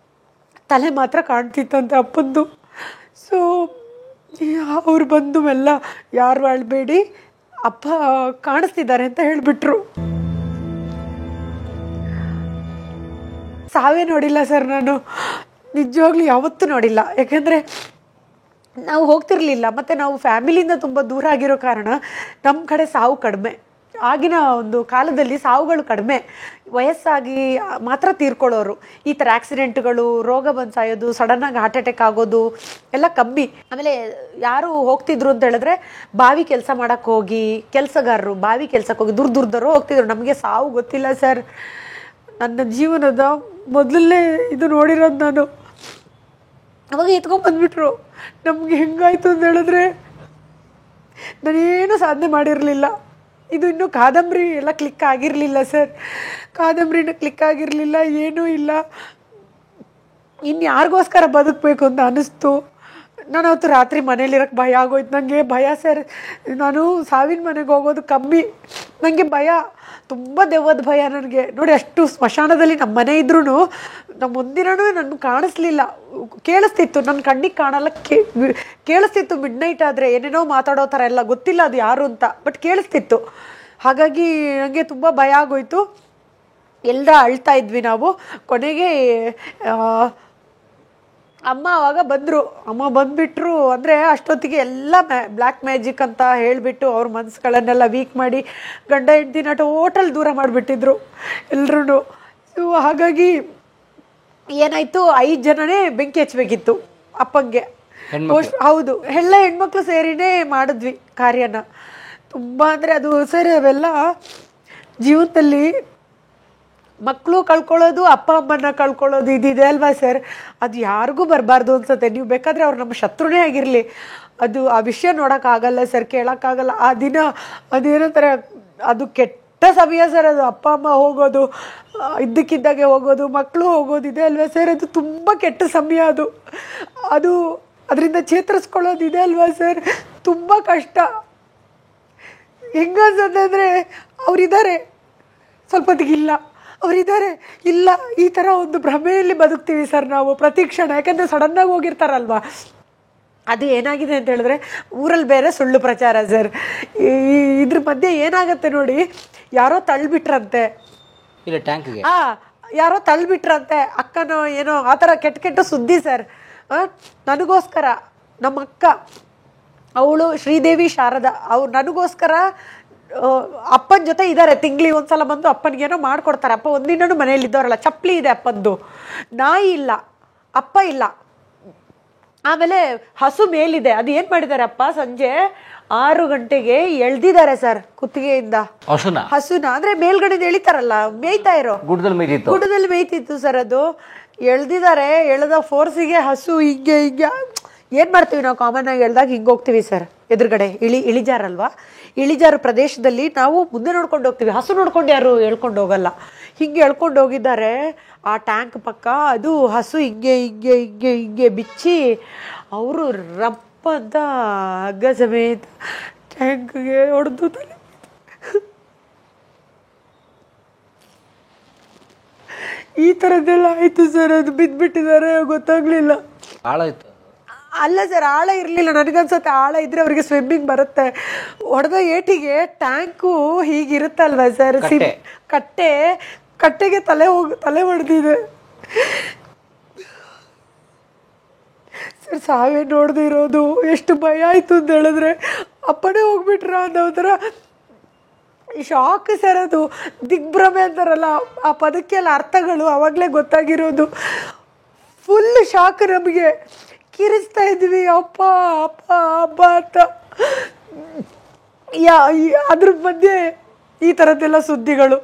ತಲೆ ಮಾತ್ರ ಕಾಣ್ತಿತ್ತಂತೆ ಅಪ್ಪಂದು. ಸೊ ಅವ್ರು ಬಂದು ಎಲ್ಲ ಯಾರು ಅಳ್ಬೇಡಿ, ಅಪ್ಪ ಕಾಣಿಸ್ತಿದ್ದಾರೆ ಅಂತ ಹೇಳಿಬಿಟ್ರು. ಸಾವೇ ನೋಡಿಲ್ಲ ಸರ್ ನಾನು, ನಿಜವಾಗ್ಲೂ ಯಾವತ್ತೂ ನೋಡಿಲ್ಲ. ಯಾಕೆಂದರೆ ನಾವು ಹೋಗ್ತಿರ್ಲಿಲ್ಲ, ಮತ್ತು ನಾವು ಫ್ಯಾಮಿಲಿಯಿಂದ ತುಂಬ ದೂರ ಆಗಿರೋ ಕಾರಣ ನಮ್ಮ ಕಡೆ ಸಾವು ಕಡಿಮೆ. ಆಗಿನ ಒಂದು ಕಾಲದಲ್ಲಿ ಸಾವುಗಳು ಕಡಿಮೆ, ವಯಸ್ಸಾಗಿ ಮಾತ್ರ ತೀರ್ಕೊಳ್ಳೋರು. ಈ ಥರ ಆಕ್ಸಿಡೆಂಟ್ಗಳು, ರೋಗ ಬಂದು ಸಾಯೋದು, ಸಡನ್ನಾಗಿ ಹಾರ್ಟ್ ಅಟ್ಯಾಕ್ ಆಗೋದು ಎಲ್ಲ ಕಮ್ಮಿ. ಆಮೇಲೆ ಯಾರು ಹೋಗ್ತಿದ್ರು ಅಂತ ಹೇಳಿದ್ರೆ ಬಾವಿ ಕೆಲಸ ಮಾಡೋಕ್ಕೆ ಹೋಗಿ, ಕೆಲಸಗಾರರು ಬಾವಿ ಕೆಲಸಕ್ಕೆ ಹೋಗಿ ದೂರದವರು ಹೋಗ್ತಿದ್ರು. ನಮಗೆ ಸಾವು ಗೊತ್ತಿಲ್ಲ ಸರ್. ನನ್ನ ಜೀವನದ ಮೊದಲನೇ ಇದು ನೋಡಿರೋದು ನಾನು. ಅವಾಗ ಎತ್ಕೊಂಡ್ಬಂದ್ಬಿಟ್ರು. ನಮಗೆ ಹೆಂಗಾಯ್ತು ಅಂತ ಹೇಳಿದ್ರೆ ನಾನೇನು ಸಾಧನೆ ಮಾಡಿರಲಿಲ್ಲ. ಇದು ಇನ್ನೂ ಕಾದಂಬರಿ ಎಲ್ಲ ಕ್ಲಿಕ್ ಆಗಿರಲಿಲ್ಲ ಸರ್, ಕಾದಂಬರಿನೂ ಕ್ಲಿಕ್ ಆಗಿರಲಿಲ್ಲ, ಏನೂ ಇಲ್ಲ. ಇನ್ನು ಯಾರಿಗೋಸ್ಕರ ಬದುಕಬೇಕು ಅಂತ ಅನ್ನಿಸ್ತು. ನಾನು ಅವತ್ತು ರಾತ್ರಿ ಮನೇಲಿರೋಕ್ಕೆ ಭಯ ಆಗೋಯ್ತು. ನನಗೆ ಭಯ ಸರ್, ನಾನು ಸಾವಿನ ಮನೆಗೆ ಹೋಗೋದು ಕಮ್ಮಿ, ನನಗೆ ಭಯ, ತುಂಬ ದೆವ್ವದ ಭಯ ನನಗೆ. ನೋಡಿ, ಅಷ್ಟು ಸ್ಮಶಾನದಲ್ಲಿ ನಮ್ಮ ಮನೆ ಇದ್ರೂ ನಮ್ಮ ಮುಂದಿನೂ ನನ್ನ ಕಾಣಿಸ್ಲಿಲ್ಲ. ಕೇಳಿಸ್ತಿತ್ತು, ನನ್ನ ಕಣ್ಣಿಗೆ ಕಾಣಲ್ಲ, ಕೇಳಿಸ್ತಿತ್ತು. ಮಿಡ್ ನೈಟ್ ಆದರೆ ಏನೇನೋ ಮಾತಾಡೋ ಥರ ಎಲ್ಲ, ಗೊತ್ತಿಲ್ಲ ಅದು ಯಾರು ಅಂತ, ಬಟ್ ಕೇಳಿಸ್ತಿತ್ತು. ಹಾಗಾಗಿ ನನಗೆ ತುಂಬ ಭಯ ಆಗೋಯ್ತು. ಎಲ್ಲರ ಅಳ್ತಾ ಇದ್ವಿ ನಾವು. ಕೊನೆಗೆ ಅಮ್ಮ ಅವಾಗ ಬಂದರು. ಅಮ್ಮ ಬಂದುಬಿಟ್ರು. ಅಂದರೆ ಅಷ್ಟೊತ್ತಿಗೆ ಎಲ್ಲ ಬ್ಲ್ಯಾಕ್ ಮ್ಯಾಜಿಕ್ ಅಂತ ಹೇಳಿಬಿಟ್ಟು ಅವ್ರ ಮನಸ್ಸುಗಳನ್ನೆಲ್ಲ ವೀಕ್ ಮಾಡಿ ಗಂಡ ಹೆಂಡ್ತಿನ ಟೋಟಲ್ ದೂರ ಮಾಡಿಬಿಟ್ಟಿದ್ರು ಎಲ್ಲರೂ. ಹಾಗಾಗಿ ಏನಾಯಿತು, 5 ಜನನೇ ಬೆಂಕಿ ಹಚ್ಚಬೇಕಿತ್ತು ಅಪ್ಪಂಗೆ. ಹೌದು, ಎಲ್ಲ ಹೆಣ್ಮಕ್ಳು ಸೇರಿನೇ ಮಾಡಿದ್ವಿ ಕಾರ್ಯನ. ತುಂಬ ಅಂದರೆ ಅದು ಸರಿ, ಅವೆಲ್ಲ ಜೀವನದಲ್ಲಿ ಮಕ್ಕಳು ಕಳ್ಕೊಳ್ಳೋದು, ಅಪ್ಪ ಅಮ್ಮನ ಕಳ್ಕೊಳ್ಳೋದು ಇದಿದೆ ಅಲ್ವಾ ಸರ್, ಅದು ಯಾರಿಗೂ ಬರಬಾರ್ದು ಅನ್ಸುತ್ತೆ. ನೀವು ಬೇಕಾದರೆ ಅವ್ರು ನಮ್ಮ ಶತ್ರುನೇ ಆಗಿರಲಿ, ಅದು ಆ ವಿಷಯ ನೋಡೋಕ್ಕಾಗಲ್ಲ ಸರ್, ಕೇಳೋಕ್ಕಾಗಲ್ಲ. ಆ ದಿನ ಅದೇನಂತಾರೆ, ಅದು ಕೆಟ್ಟ ಸಮಯ ಸರ್. ಅದು ಅಪ್ಪ ಅಮ್ಮ ಹೋಗೋದು, ಇದ್ದಕ್ಕಿದ್ದಾಗೆ ಹೋಗೋದು, ಮಕ್ಕಳು ಹೋಗೋದಿದೆ ಅಲ್ವಾ ಸರ್, ಅದು ತುಂಬ ಕೆಟ್ಟ ಸಮಯ. ಅದು ಅದರಿಂದ ಚೇತರಿಸ್ಕೊಳ್ಳೋದಿದೆ ಅಲ್ವಾ ಸರ್, ತುಂಬ ಕಷ್ಟ. ಹೆಂಗನ್ಸಂತಂದರೆ ಅವರಿದ್ದಾರೆ, ಸ್ವಲ್ಪ ಹೊತ್ತಿಗಿಲ್ಲ, ಅವರಿದ್ದಾರೆ ಇಲ್ಲ, ಈ ಥರ ಒಂದು ಭ್ರಮೆಯಲ್ಲಿ ಬದುಕ್ತೀವಿ ಸರ್ ನಾವು ಪ್ರತಿ ಕ್ಷಣ. ಯಾಕಂದರೆ ಸಡನ್ನಾಗಿ ಹೋಗಿರ್ತಾರಲ್ವ. ಅದು ಏನಾಗಿದೆ ಅಂತ ಹೇಳಿದ್ರೆ, ಊರಲ್ಲಿ ಬೇರೆ ಸುಳ್ಳು ಪ್ರಚಾರ ಸರ್. ಇದ್ರ ಮಧ್ಯೆ ಏನಾಗುತ್ತೆ ನೋಡಿ, ಯಾರೋ ತಳ್ಳಿಬಿಟ್ರಂತೆ, ಇಲ್ಲ ಟ್ಯಾಂಕ್ಗೆ ಯಾರೋ ತಳ್ಳಿಬಿಟ್ರಂತೆ ಅಕ್ಕನೋ ಏನೋ, ಆ ಥರ ಕೆಟ್ಟ ಸುದ್ದಿ ಸರ್. ನನಗೋಸ್ಕರ ನಮ್ಮ ಅಕ್ಕ, ಅವಳು ಶ್ರೀದೇವಿ ಶಾರದಾ, ಅವ್ರು ನನಗೋಸ್ಕರ ಅಪ್ಪನ ಜೊತೆ ಇದ್ದಾರೆ. ತಿಂಗಳಿಗೆ ಒಂದ್ಸಲ ಬಂದು ಅಪ್ಪನಿಗೇನೋ ಮಾಡಿಕೊಡ್ತಾರೆ. ಅಪ್ಪ ಒಂದಿನೂ ಮನೇಲಿ ಇದ್ದವರಲ್ಲ. ಚಪ್ಪಲಿ ಇದೆ ಅಪ್ಪಂದು, ನಾಯಿ ಇಲ್ಲ, ಅಪ್ಪ ಇಲ್ಲ. ಆಮೇಲೆ ಹಸು ಮೇಲಿದೆ. ಅದು ಏನು ಮಾಡಿದ್ದಾರೆ, ಅಪ್ಪ ಸಂಜೆ 6 ಗಂಟೆಗೆ ಎಳ್ದಿದ್ದಾರೆ ಸರ್ ಕುತ್ತಿಗೆಯಿಂದ ಹಸುನ. ಅಂದರೆ ಮೇಲ್ಗಡೆ ಎಳಿತಾರಲ್ಲ, ಮೇಯ್ತಾ ಇರೋ ಗುಡ್ಡದಲ್ಲಿ ಮೇಯ್ತಿತ್ತು ಸರ್. ಅದು ಎಳ್ದಿದ್ದಾರೆ. ಎಳ್ದ ಫೋರ್ಸಿಗೆ ಹಸು ಹಿಂಗೆ ಏನು ಮಾಡ್ತೀವಿ ನಾವು ಕಾಮನ್ ಆಗಿ ಎಳ್ದಾಗ ಹಿಂಗೆ ಹೋಗ್ತೀವಿ ಸರ್. ಎದುರುಗಡೆ ಇಳಿಜಾರಲ್ವಾ, ಇಳಿಜಾರು ಪ್ರದೇಶದಲ್ಲಿ ನಾವು ಮುಂದೆ ನೋಡ್ಕೊಂಡು ಹೋಗ್ತೀವಿ. ಹಸು ನೋಡ್ಕೊಂಡು ಯಾರು ಹೇಳ್ಕೊಂಡು ಹೋಗಲ್ಲ. ಹಿಂಗೆ ಹೇಳ್ಕೊಂಡು ಹೋಗಿದ್ದಾರೆ ಆ ಟ್ಯಾಂಕ್ ಪಕ್ಕ. ಅದು ಹಸು ಹಿಂಗೆ ಬಿಚ್ಚಿ ಅವರು ರಪ್ಪ ಅಂತ ಹಗ್ಗ ಸಮೇತ ಟ್ಯಾಂಕ್ಗೆ ಹೊಡೆದು ಈ ಥರದ್ದೆಲ್ಲ ಆಯಿತು ಸರ್. ಅದು ಬಿದ್ದುಬಿಟ್ಟಿದ್ದಾರೆ, ಗೊತ್ತಾಗ್ಲಿಲ್ಲ. ಅಲ್ಲ ಸರ್, ಆಳ ಇರಲಿಲ್ಲ. ನನಗನ್ಸುತ್ತೆ ಆಳ ಇದ್ರೆ ಅವ್ರಿಗೆ ಸ್ವಿಮ್ಮಿಂಗ್ ಬರುತ್ತೆ. ಹೊಡೆದ ಏಟಿಗೆ ಟ್ಯಾಂಕು ಹೀಗಿರುತ್ತಲ್ವ ಸರ್, ಕಟ್ಟೆಗೆ ತಲೆ ಹೊಡೆದಿದೆ ಸರ್. ಸಾವೇ ನೋಡ್ದೆ ಇರೋದು ಎಷ್ಟು ಭಯ ಆಯಿತು ಅಂತ ಹೇಳಿದ್ರೆ, ಅಪ್ಪನೇ ಹೋಗ್ಬಿಟ್ರ ಅನ್ನೋ ಥರ ಶಾಕ್ ಸರ್. ಅದು ದಿಗ್ಭ್ರಮೆ ಅಂತಾರಲ್ಲ, ಆ ಪದಕ್ಕೆಲ್ಲ ಅರ್ಥಗಳು ಅವಾಗಲೇ ಗೊತ್ತಾಗಿರೋದು. ಫುಲ್ ಶಾಕ್ ನಮಗೆ. ಕಿರಿಸ್ತಾ ಇದ್ವಿ, ಅಪ್ಪ ಅಪ್ಪ ಅಪ್ಪ ಅಂತ. ಅದ್ರ ಮಧ್ಯೆ ಈ ಥರದ್ದೆಲ್ಲ ಸುದ್ದಿಗಳು.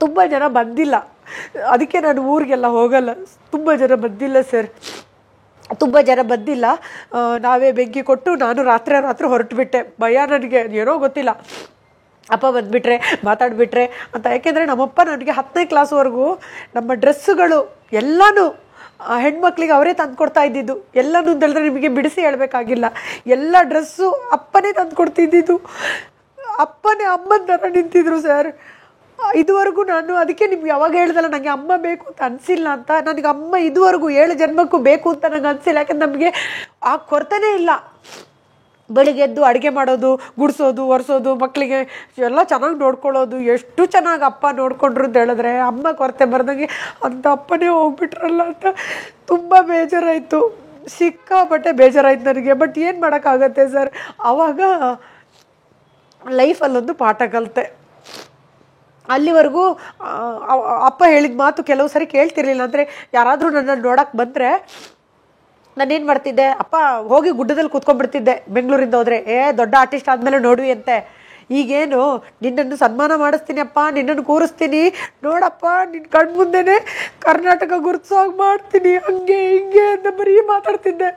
ತುಂಬ ಜನ ಬಂದಿಲ್ಲ, ಅದಕ್ಕೆ ನಾನು ಊರಿಗೆಲ್ಲ ಹೋಗಲ್ಲ. ತುಂಬ ಜನ ಬಂದಿಲ್ಲ ಸರ್. ತುಂಬ ಜನ ಬಂದಿಲ್ಲ. ನಾವೇ ಬೆಂಕಿ ಕೊಟ್ಟು ನಾನು ರಾತ್ರಿ ಹೊರಟುಬಿಟ್ಟೆ. ಭಯ ನನಗೆ, ಏನೋ ಗೊತ್ತಿಲ್ಲ, ಅಪ್ಪ ಬಂದುಬಿಟ್ರೆ ಮಾತಾಡಿಬಿಟ್ರೆ ಅಂತ. ಯಾಕೆಂದರೆ ನಮ್ಮಪ್ಪ ನನಗೆ 10ನೇ ಕ್ಲಾಸ್ವರೆಗೂ ನಮ್ಮ ಡ್ರೆಸ್ಸುಗಳು ಎಲ್ಲನೂ ಹೆಣ್ಮಕ್ಳಿಗೆ ಅವರೇ ತಂದು ಕೊಡ್ತಾ ಇದ್ದಿದ್ದು. ಎಲ್ಲನೂ ಅಂತ ಹೇಳಿದ್ರೆ ನಿಮಗೆ ಬಿಡಿಸಿ ಹೇಳಬೇಕಾಗಿಲ್ಲ. ಎಲ್ಲ ಡ್ರೆಸ್ಸು ಅಪ್ಪನೇ ತಂದು ಕೊಡ್ತಿದ್ದಿದ್ದು. ಅಪ್ಪನೇ ಅಮ್ಮನ ಥರ ನಿಂತಿದ್ರು ಸರ್. ಇದುವರೆಗೂ ನಾನು ಅದಕ್ಕೆ ನಿಮ್ಗೆ ಯಾವಾಗ ಹೇಳ್ದಲ್ಲ ನನಗೆ ಅಮ್ಮ ಬೇಕು ಅಂತ ಅನಿಸಿಲ್ಲ ಅಂತ. ನನಗೆ ಅಮ್ಮ ಇದುವರೆಗೂ 7 ಜನ್ಮಕ್ಕೂ ಬೇಕು ಅಂತ ನನಗೆ ಅನಿಸಿಲ್ಲ. ಯಾಕಂದ್ರೆ ನಮಗೆ ಆ ಕೊರತೆನೇ ಇಲ್ಲ. ಬೆಳಿಗ್ಗೆ ಎದ್ದು ಅಡುಗೆ ಮಾಡೋದು, ಗುಡಿಸೋದು, ಒರೆಸೋದು, ಮಕ್ಕಳಿಗೆ ಎಲ್ಲ ಚೆನ್ನಾಗಿ ನೋಡ್ಕೊಳ್ಳೋದು, ಎಷ್ಟು ಚೆನ್ನಾಗಿ ಅಪ್ಪ ನೋಡ್ಕೊಂಡ್ರು ಅಂತ ಹೇಳಿದ್ರೆ ಅಮ್ಮ ಕೊರತೆ ಬರ್ದಂಗೆ. ಅಂಥ ಅಪ್ಪನೇ ಹೋಗ್ಬಿಟ್ರಲ್ಲ ಅಂತ ತುಂಬ ಬೇಜಾರಾಯಿತು, ಸಿಕ್ಕಾಪಟ್ಟೆ ಬೇಜಾರಾಯಿತು ನನಗೆ. ಬಟ್ ಏನು ಮಾಡೋಕ್ಕಾಗತ್ತೆ ಸರ್. ಆವಾಗ ಲೈಫಲ್ಲೊಂದು ಪಾಠ ಕಲಿತೆ. ಅಲ್ಲಿವರೆಗೂ ಅಪ್ಪ ಹೇಳಿದ ಮಾತು ಕೆಲವು ಸರಿ ಕೇಳ್ತಿರ್ಲಿಲ್ಲ. ಅಂದರೆ ಯಾರಾದರೂ ನನ್ನನ್ನು ನೋಡೋಕ್ಕೆ ಬಂದರೆ ನಾನೇನು ಮಾಡ್ತಿದ್ದೆ, ಅಪ್ಪ ಹೋಗಿ ಗುಡ್ಡದಲ್ಲಿ ಕೂತ್ಕೊಂಡ್ಬಿಡ್ತಿದ್ದೆ ಬೆಂಗಳೂರಿಂದ ಹೋದರೆ. ದೊಡ್ಡ ಆರ್ಟಿಸ್ಟ್ ಆದಮೇಲೆ ನೋಡುವಿ ಅಂತೆ. ಈಗೇನು ನಿನ್ನನ್ನು ಸನ್ಮಾನ ಮಾಡಿಸ್ತೀನಿ ಅಪ್ಪ, ನಿನ್ನನ್ನು ಕೂರಿಸ್ತೀನಿ ನೋಡಪ್ಪ, ನಿನ್ನ ಕಣ್ಣು ಮುಂದೆನೇ ಕರ್ನಾಟಕ ಗುರುತಿಸೋಗಿ ಮಾಡ್ತೀನಿ, ಹಂಗೆ ಹಿಂಗೆ ಅಂತ ಬರೀ ಮಾತಾಡ್ತಿದ್ದೆ.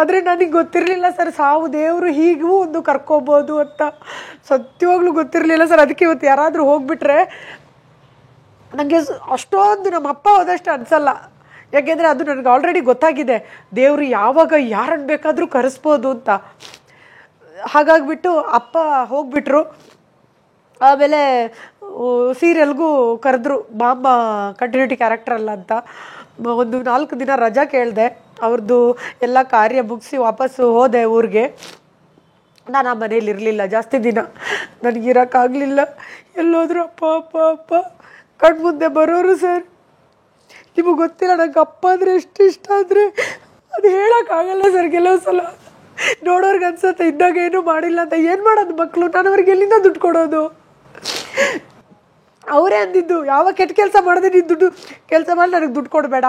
ಆದರೆ ನನಗೆ ಗೊತ್ತಿರಲಿಲ್ಲ ಸರ್, ಸಾವು ದೇವರು ಹೀಗೂ ಒಂದು ಕರ್ಕೋಬೋದು ಅಂತ. ಸತ್ಯವಾಗ್ಲೂ ಗೊತ್ತಿರಲಿಲ್ಲ ಸರ್. ಅದಕ್ಕೆ ಇವತ್ತು ಯಾರಾದರೂ ಹೋಗ್ಬಿಟ್ರೆ ನನಗೆ ಅಷ್ಟೊಂದು ನಮ್ಮ ಅಪ್ಪ ಹೋದಷ್ಟು ಅನಿಸಲ್ಲ. ಯಾಕೆಂದರೆ ಅದು ನನಗೆ ಆಲ್ರೆಡಿ ಗೊತ್ತಾಗಿದೆ, ದೇವರು ಯಾವಾಗ ಯಾರನ್ನು ಬೇಕಾದರೂ ಕರೆಸ್ಬೋದು ಅಂತ. ಹಾಗಾಗಿಬಿಟ್ಟು ಅಪ್ಪ ಹೋಗ್ಬಿಟ್ರು. ಆಮೇಲೆ ಸೀರಿಯಲ್ಗೂ ಕರೆದ್ರು, ಬಾಂಬ ಕಂಟಿನ್ಯೂಟಿ ಕ್ಯಾರೆಕ್ಟರ್ ಅಲ್ಲ ಅಂತ. ಒಂದು 4 ದಿನ ರಜಾ ಕೇಳಿದೆ. ಅವ್ರದ್ದು ಎಲ್ಲ ಕಾರ್ಯ ಮುಗಿಸಿ ವಾಪಸ್ಸು ಹೋದೆ ಊರಿಗೆ. ನಾನು ಆ ಮನೇಲಿ ಇರಲಿಲ್ಲ ಜಾಸ್ತಿ ದಿನ, ನನಗಿರೋಕ್ಕಾಗಲಿಲ್ಲ. ಎಲ್ಲೋದ್ರು ಅಪ್ಪ ಅಪ್ಪ ಅಪ್ಪ ಕಣ್ಮುಂದೆ ಬರೋರು ಸರ್. ನಿಮಗೆ ಗೊತ್ತಿಲ್ಲ ನಂಗೆ ಅಪ್ಪ ಅಂದರೆ ಎಷ್ಟು ಇಷ್ಟ ಅಂದರೆ ಅದು ಹೇಳೋಕ್ಕಾಗಲ್ಲ ಸರ್. ಕೆಲವು ಸಲ ನೋಡೋರ್ಗೆ ಅನ್ಸುತ್ತೆ ಇದ್ದಾಗ ಏನೂ ಮಾಡಿಲ್ಲ ಅಂತ. ಏನು ಮಾಡೋದು ಮಕ್ಕಳು, ನಾನು ಅವ್ರಿಗೆ ಎಲ್ಲಿಂದ ದುಡ್ಡು ಕೊಡೋದು? ಅವರೇ ಅಂದಿದ್ದು, ಯಾವ ಕೆಟ್ಟ ಕೆಲಸ ಮಾಡಿದೆ ನೀನು ದುಡ್ಡು ಕೆಲಸ ಮಾಡಿ ನನಗೆ ದುಡ್ಡು ಕೊಡಬೇಡ,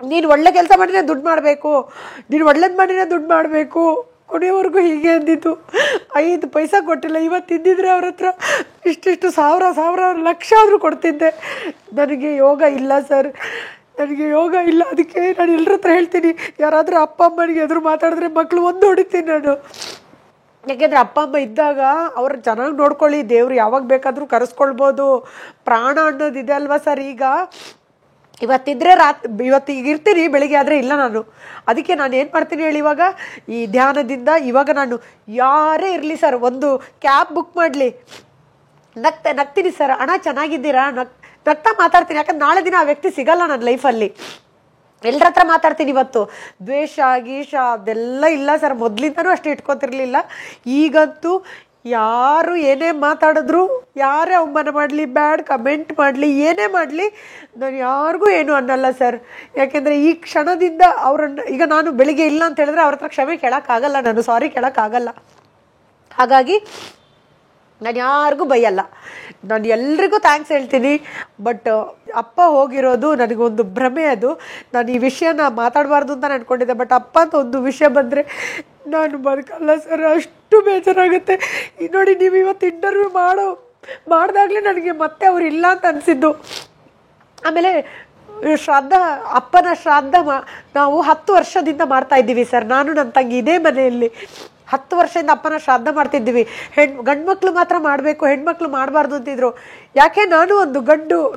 ನೀನು ಒಳ್ಳೆ ಕೆಲಸ ಮಾಡಿದ್ರೆ ದುಡ್ಡು ಮಾಡಬೇಕು, ನೀನು ಒಳ್ಳೇದು ಮಾಡಿದ್ರೆ ದುಡ್ಡು ಮಾಡಬೇಕು. ಕೊನೆಯವರೆಗೂ ಹೀಗೆ ಅಂದಿದ್ದು. 5 ಪೈಸಾ ಕೊಟ್ಟಿಲ್ಲ. ಇವತ್ತಿದ್ದಿದ್ರೆ ಅವ್ರ ಹತ್ರ ಇಷ್ಟಿಷ್ಟು ಸಾವಿರ ಲಕ್ಷ ಆದರೂ ಕೊಡ್ತಿದ್ದೆ. ನನಗೆ ಯೋಗ ಇಲ್ಲ ಸರ್, ನನಗೆ ಯೋಗ ಇಲ್ಲ. ಅದಕ್ಕೆ ನಾನು ಎಲ್ಲರ ಹತ್ರ ಹೇಳ್ತೀನಿ, ಯಾರಾದರೂ ಅಪ್ಪ ಅಮ್ಮನಿಗೆ ಎದುರು ಮಾತಾಡಿದ್ರೆ ಮಕ್ಕಳು ಒಂದು ಹೊಡಿತೀನಿ ನಾನು. ಯಾಕೆಂದರೆ ಅಪ್ಪ ಅಮ್ಮ ಇದ್ದಾಗ ಅವ್ರು ಚೆನ್ನಾಗಿ ನೋಡ್ಕೊಳ್ಳಿ, ದೇವ್ರು ಯಾವಾಗ ಬೇಕಾದರೂ ಕರೆಸ್ಕೊಳ್ಬೋದು. ಪ್ರಾಣ ಅನ್ನೋದಿದೆ ಅಲ್ವಾ ಸರ್. ಇವತ್ತಿದ್ರೆ ಇವತ್ತು ಈಗ ಇರ್ತೀನಿ, ಬೆಳಿಗ್ಗೆ ಆದರೆ ಇಲ್ಲ ನಾನು. ಅದಕ್ಕೆ ನಾನು ಏನು ಮಾಡ್ತೀನಿ ಹೇಳಿ, ಇವಾಗ ಈ ಧ್ಯಾನದಿಂದ ಇವಾಗ ನಾನು ಯಾರೇ ಇರಲಿ ಸರ್, ಒಂದು ಕ್ಯಾಬ್ ಬುಕ್ ಮಾಡಲಿ, ನಗ್ತೀನಿ ಸರ್, ಅಣ್ಣ ಚೆನ್ನಾಗಿದ್ದೀರಾ, ನಗ್ತಾ ಮಾತಾಡ್ತೀನಿ. ಯಾಕಂದ್ರೆ ನಾಳೆ ದಿನ ಆ ವ್ಯಕ್ತಿ ಸಿಗಲ್ಲ ನನ್ನ ಲೈಫಲ್ಲಿ. ಎಲ್ಲರ ಹತ್ರ ಮಾತಾಡ್ತೀನಿ. ಇವತ್ತು ದ್ವೇಷ ಗೀಷ ಅದೆಲ್ಲ ಇಲ್ಲ ಸರ್. ಮೊದಲಿಂದನೂ ಅಷ್ಟು ಇಟ್ಕೊತಿರ್ಲಿಲ್ಲ. ಈಗಂತೂ ಯಾರು ಏನೇ ಮಾತಾಡಿದ್ರು, ಯಾರೇ ಅವಮಾನ ಮಾಡಲಿ, ಬ್ಯಾಡ್ ಕಮೆಂಟ್ ಮಾಡಲಿ, ಏನೇ ಮಾಡಲಿ, ನಾನು ಯಾರಿಗೂ ಏನು ಅನ್ನಲ್ಲ ಸರ್. ಯಾಕೆಂದರೆ ಈ ಕ್ಷಣದಿಂದ ಅವರನ್ನು, ಈಗ ನಾನು ಬೆಳಿಗ್ಗೆ ಇಲ್ಲ ಅಂತ ಹೇಳಿದ್ರೆ ಅವ್ರ ಹತ್ರ ಕ್ಷಮೆ ಕೇಳೋಕ್ಕಾಗಲ್ಲ, ನಾನು ಸಾರಿ ಕೇಳೋಕ್ಕಾಗಲ್ಲ. ಹಾಗಾಗಿ ನಾನು ಯಾರಿಗೂ ಬೈಯಲ್ಲ, ನಾನು ಎಲ್ರಿಗೂ ಥ್ಯಾಂಕ್ಸ್ ಹೇಳ್ತೀನಿ. ಬಟ್ ಅಪ್ಪ ಹೋಗಿರೋದು ನನಗೊಂದು ಭ್ರಮೆ. ಅದು ನಾನು ಈ ವಿಷಯನ ಮಾತಾಡಬಾರ್ದು ಅಂತ ಅಂದ್ಕೊಂಡಿದ್ದೆ. ಬಟ್ ಅಪ್ಪ ಅಂತ ಒಂದು ವಿಷಯ ಬಂದರೆ ನಾನು ಬದುಕಲ್ಲ ಸರ್, ಅಷ್ಟು ಬೇಜಾರಾಗುತ್ತೆ. ನೋಡಿ, ನೀವು ಇವತ್ತು ಇಂಟರ್ವ್ಯೂ ಮಾಡಿದಾಗಲೇ ನನಗೆ ಮತ್ತೆ ಅವ್ರು ಇಲ್ಲ ಅಂತ ಅನಿಸಿದ್ದು. ಆಮೇಲೆ ಅಪ್ಪನ ಶ್ರಾದ್ದ ನಾವು 10 ವರ್ಷದಿಂದ ಮಾಡ್ತಾ ಇದ್ದೀವಿ ಸರ್. ನಾನು ನನ್ನ ತಂಗಿ ಇದೇ ಮನೆಯಲ್ಲಿ 10 ವರ್ಷದಿಂದ ಅಪ್ಪನ ಶ್ರಾದ್ದ ಮಾಡ್ತಿದ್ದೀವಿ. ಗಂಡು ಮಕ್ಕಳು ಮಾತ್ರ ಮಾಡಬೇಕು, ಹೆಣ್ಮಕ್ಳು ಮಾಡಬಾರ್ದು ಅಂತಿದ್ರು. ಯಾಕೆ, ನಾನು ಒಂದು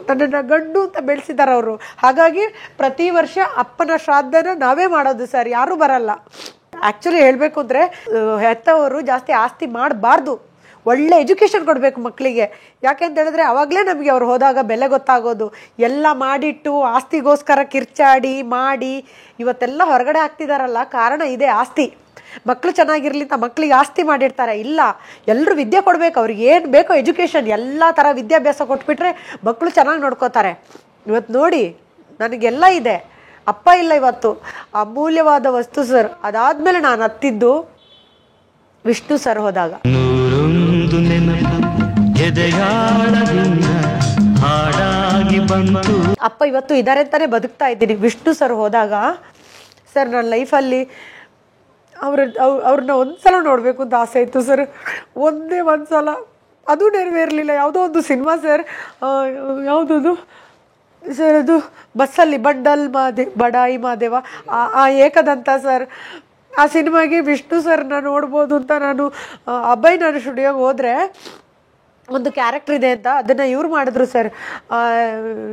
ನನ್ನನ್ನು ಗಂಡು ಅಂತ ಬೆಳೆಸಿದ್ದಾರೆ ಅವರು. ಹಾಗಾಗಿ ಪ್ರತಿ ವರ್ಷ ಅಪ್ಪನ ಶ್ರಾದ್ದನ ನಾವೇ ಮಾಡೋದು ಸರ್, ಯಾರೂ ಬರಲ್ಲ. ಆ್ಯಕ್ಚುಲಿ ಹೇಳಬೇಕು ಅಂದರೆ ಹೆತ್ತವರು ಜಾಸ್ತಿ ಆಸ್ತಿ ಮಾಡಬಾರ್ದು, ಒಳ್ಳೆ ಎಜುಕೇಷನ್ ಕೊಡಬೇಕು ಮಕ್ಕಳಿಗೆ. ಯಾಕೆ ಅಂತ ಹೇಳಿದ್ರೆ ಅವಾಗಲೇ ನಮಗೆ ಅವ್ರು ಹೋದಾಗ ಬೆಲೆ ಗೊತ್ತಾಗೋದು. ಎಲ್ಲ ಮಾಡಿಟ್ಟು ಆಸ್ತಿಗೋಸ್ಕರ ಕಿರ್ಚಾಡಿ ಮಾಡಿ ಇವತ್ತೆಲ್ಲ ಹೊರಗಡೆ ಆಗ್ತಿದಾರಲ್ಲ, ಕಾರಣ ಇದೆ ಆಸ್ತಿ. ಮಕ್ಕಳು ಚೆನ್ನಾಗಿರ್ಲಿ ಅಂತ ಮಕ್ಕಳಿಗೆ ಆಸ್ತಿ ಮಾಡಿರ್ತಾರೆ. ಇಲ್ಲ, ಎಲ್ಲರೂ ವಿದ್ಯೆ ಕೊಡಬೇಕು, ಅವ್ರಿಗೆ ಏನು ಬೇಕೋ ಎಜುಕೇಷನ್, ಎಲ್ಲ ಥರ ವಿದ್ಯಾಭ್ಯಾಸ ಕೊಟ್ಬಿಟ್ರೆ ಮಕ್ಕಳು ಚೆನ್ನಾಗಿ ನೋಡ್ಕೋತಾರೆ. ಇವತ್ತು ನೋಡಿ, ನನಗೆಲ್ಲ ಇದೆ, ಅಪ್ಪ ಇಲ್ಲ ಇವತ್ತು. ಅಮೂಲ್ಯವಾದ ವಸ್ತು ಸರ್. ಅದಾದಮೇಲೆ ನಾನು ಹತ್ತಿದ್ದು ವಿಷ್ಣು ಸರ್ ಹೋದಾಗ. ಅಪ್ಪ ಇವತ್ತು ಇದ್ದಾರೆ ಅಂತಾನೆ ಬದುಕ್ತಾ ಇದ್ದೀನಿ. ವಿಷ್ಣು ಸರ್ ಹೋದಾಗ ಸರ್ ನನ್ನ ಲೈಫಲ್ಲಿ ಅವ್ರನ್ನ ಒಂದ್ಸಲ ನೋಡಬೇಕು ಅಂತ ಆಸೆ ಇತ್ತು ಸರ್. ಒಂದೇ ಒಂದ್ಸಲ, ಅದು ನೆರವೇರಲಿಲ್ಲ. ಯಾವುದೋ ಒಂದು ಸಿನಿಮಾ ಸರ್, ಯಾವುದದು ಸರ್ ಅದು ಬಸ್ಸಲ್ಲಿ ಬಡಾಯಿ ಮಾದೇವ ಆ ಏಕದಂತ ಸರ್. ಆ ಸಿನಿಮಾಗೆ ವಿಷ್ಣು ಸರ್ನ ನೋಡ್ಬೋದು ಅಂತ ನಾನು ನಾನು ಸ್ಟುಡಿಯೋಗೆ ಹೋದರೆ ಒಂದು ಕ್ಯಾರೆಕ್ಟರ್ ಇದೆ ಅಂತ ಅದನ್ನು ಇವ್ರು ಮಾಡಿದ್ರು ಸರ್.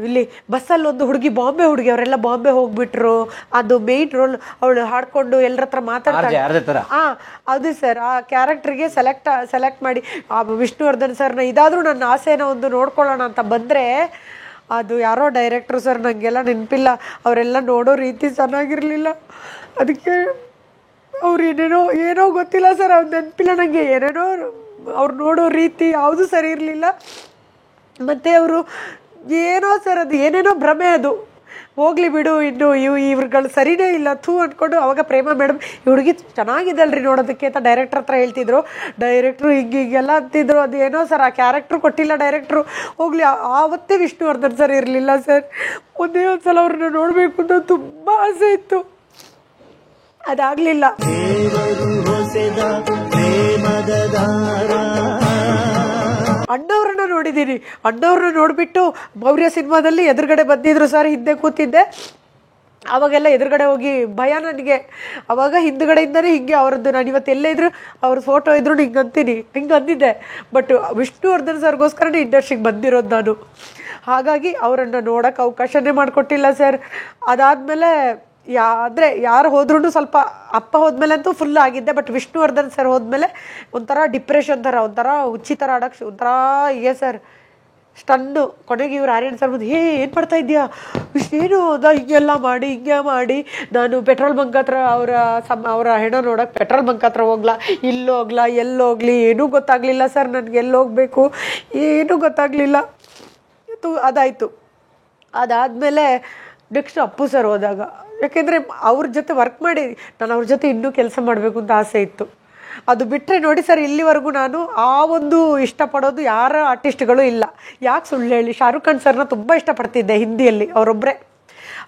ಇಲ್ಲಿ ಬಸ್ಸಲ್ಲಿ ಒಂದು ಬಾಂಬೆ ಹುಡುಗಿ ಅವರೆಲ್ಲ ಬಾಂಬೆ ಹೋಗ್ಬಿಟ್ರು. ಅದು ಮೇನ್ ರೋಲ್, ಅವಳು ಹಾಡ್ಕೊಂಡು ಎಲ್ಲರ ಹತ್ರ ಮಾತಾಡ್ತಾರೆ. ಅದು ಸರ್ ಆ ಕ್ಯಾರೆಕ್ಟರ್ಗೆ ಸೆಲೆಕ್ಟ್ ಮಾಡಿ ವಿಷ್ಣುವರ್ಧನ್ ಸರ್ನ ಇದಾದರೂ ನನ್ನ ಆಸೆನ ಒಂದು ನೋಡ್ಕೊಳ್ಳೋಣ ಅಂತ ಬಂದರೆ ಅದು ಯಾರೋ ಡೈರೆಕ್ಟ್ರು ಸರ್, ನನಗೆಲ್ಲ ನೆನಪಿಲ್ಲ, ಅವರೆಲ್ಲ ನೋಡೋ ರೀತಿ ಚೆನ್ನಾಗಿರಲಿಲ್ಲ. ಅದಕ್ಕೆ ಅವ್ರು ಏನೋ ಗೊತ್ತಿಲ್ಲ ಸರ್, ಅವ್ರು ನೆನಪಿಲ್ಲ ನನಗೆ. ಏನೇನೋ ಅವ್ರು ನೋಡೋ ರೀತಿ ಯಾವುದು ಸರಿ ಇರಲಿಲ್ಲ. ಮತ್ತು ಅವರು ಏನೋ ಸರ್ ಅದು ಏನೇನೋ ಭ್ರಮೆ, ಅದು ಹೋಗ್ಲಿ ಬಿಡು, ಇನ್ನು ಇವ್ರುಗಳು ಸರಿನೇ ಇಲ್ಲ ಅಂದ್ಕೊಂಡು ಅವಾಗ ಪ್ರೇಮ ಮೇಡಮ್ ಈ ಹುಡುಗಿ ಚೆನ್ನಾಗಿದ್ದಲ್ರಿ ನೋಡೋದಕ್ಕೆ ಅಂತ ಡೈರೆಕ್ಟರ್ ಹತ್ರ ಹೇಳ್ತಿದ್ರು. ಡೈರೆಕ್ಟ್ರು ಹೀಗೆಲ್ಲ ಅಂತಿದ್ರು. ಅದು ಏನೋ ಸರ್ ಆ ಕ್ಯಾರೆಕ್ಟ್ರು ಕೊಟ್ಟಿಲ್ಲ ಡೈರೆಕ್ಟ್ರು. ಹೋಗ್ಲಿ, ಆವತ್ತೇ ವಿಷ್ಣುವರ್ಧನ್ ಸರ್ ಇರಲಿಲ್ಲ ಸರ್. ಒಂದೇ ಒಂದ್ಸಲ ಅವ್ರನ್ನ ನೋಡಬೇಕು ಅಂತ ತುಂಬ ಆಸೆ ಇತ್ತು, ಅದಾಗಲಿಲ್ಲ. ಅಣ್ಣವ್ರನ್ನ ನೋಡಿದ್ದೀನಿ. ಅಣ್ಣವ್ರನ್ನ ನೋಡಿಬಿಟ್ಟು ಮೌರ್ಯ ಸಿನಿಮಾದಲ್ಲಿ ಎದುರುಗಡೆ ಬಂದಿದ್ರು ಸರ್, ಹಿಂದೆ ಕೂತಿದ್ದೆ. ಅವಾಗೆಲ್ಲ ಎದುರುಗಡೆ ಹೋಗಿ ಭಯ ನನಗೆ. ಅವಾಗ ಹಿಂದುಗಡೆಯಿಂದನೇ ಹಿಂಗೆ ಅವ್ರದ್ದು, ನಾನು ಇವತ್ತು ಎಲ್ಲೇ ಇದ್ರು ಅವ್ರ ಫೋಟೋ ಇದ್ರು ಹಿಂಗೆ ಅಂದಿದ್ದೆ. ಬಟ್ ವಿಷ್ಣುವರ್ಧನ್ ಸರ್ಗೋಸ್ಕರನೇ ಇಂಡಸ್ಟ್ರಿಗೆ ಬಂದಿರೋದು ನಾನು. ಹಾಗಾಗಿ ಅವರನ್ನು ನೋಡೋಕ್ಕೆ ಅವಕಾಶನೇ ಮಾಡಿಕೊಟ್ಟಿಲ್ಲ ಸರ್. ಅದಾದಮೇಲೆ ಅಂದರೆ ಯಾರು ಹೋದ್ರೂ ಸ್ವಲ್ಪ, ಅಪ್ಪ ಹೋದ್ಮೇಲೆ ಅಂತೂ ಫುಲ್ ಆಗಿದ್ದೆ. ಬಟ್ ವಿಷ್ಣುವರ್ಧನ್ ಸರ್ ಹೋದ್ಮೇಲೆ ಒಂಥರ ಡಿಪ್ರೆಷನ್ ಥರ, ಒಂಥರ ಹುಚ್ಚಿ ಥರ ಆಡೋಕ್ಕೆ ಒಂಥರ ಹೀಗೆ ಸರ್, ಸ್ಟನ್ನು. ಕೊನೆಗೆ ಇವ್ರು ಆರ್ಯನ್ ಸರ್ ಬಂದು ಏನು ಮಾಡ್ತಾ ಇದೆಯಾ ಏನು ಹಿಂಗೆ ಮಾಡಿ ನಾನು ಪೆಟ್ರೋಲ್ ಬಂಕ್ ಹತ್ರ ಅವರ ಹೆಣ ನೋಡೋಕೆ ಪೆಟ್ರೋಲ್ ಬಂಕ್ ಹತ್ರ ಹೋಗ್ಲಾ, ಎಲ್ಲೋಗ್ಲಿ ಏನೂ ಗೊತ್ತಾಗಲಿಲ್ಲ ಸರ್ ನನಗೆ. ಎಲ್ಲೋಗಬೇಕು ಏನೂ ಗೊತ್ತಾಗಲಿಲ್ಲ. ಅದಾಯಿತು. ಅದಾದಮೇಲೆ ನೆಕ್ಸ್ಟ್ ಅಪ್ಪು ಸರ್ ಹೋದಾಗ, ಯಾಕೆಂದರೆ ಅವ್ರ ಜೊತೆ ವರ್ಕ್ ಮಾಡಿ ನಾನು ಅವ್ರ ಜೊತೆ ಇನ್ನೂ ಕೆಲಸ ಮಾಡಬೇಕು ಅಂತ ಆಸೆ ಇತ್ತು. ಅದು ಬಿಟ್ಟರೆ ನೋಡಿ ಸರ್, ಇಲ್ಲಿವರೆಗೂ ನಾನು ಆ ಒಂದು ಇಷ್ಟಪಡೋದು ಯಾರ ಆರ್ಟಿಸ್ಟ್ಗಳು ಇಲ್ಲ. ಯಾಕೆ ಸುಳ್ಳು ಹೇಳಿ, ಶಾರುಖ್ ಖಾನ್ ಸರ್ನ ತುಂಬ ಇಷ್ಟಪಡ್ತಿದ್ದೆ ಹಿಂದಿಯಲ್ಲಿ, ಅವರೊಬ್ಬರೇ.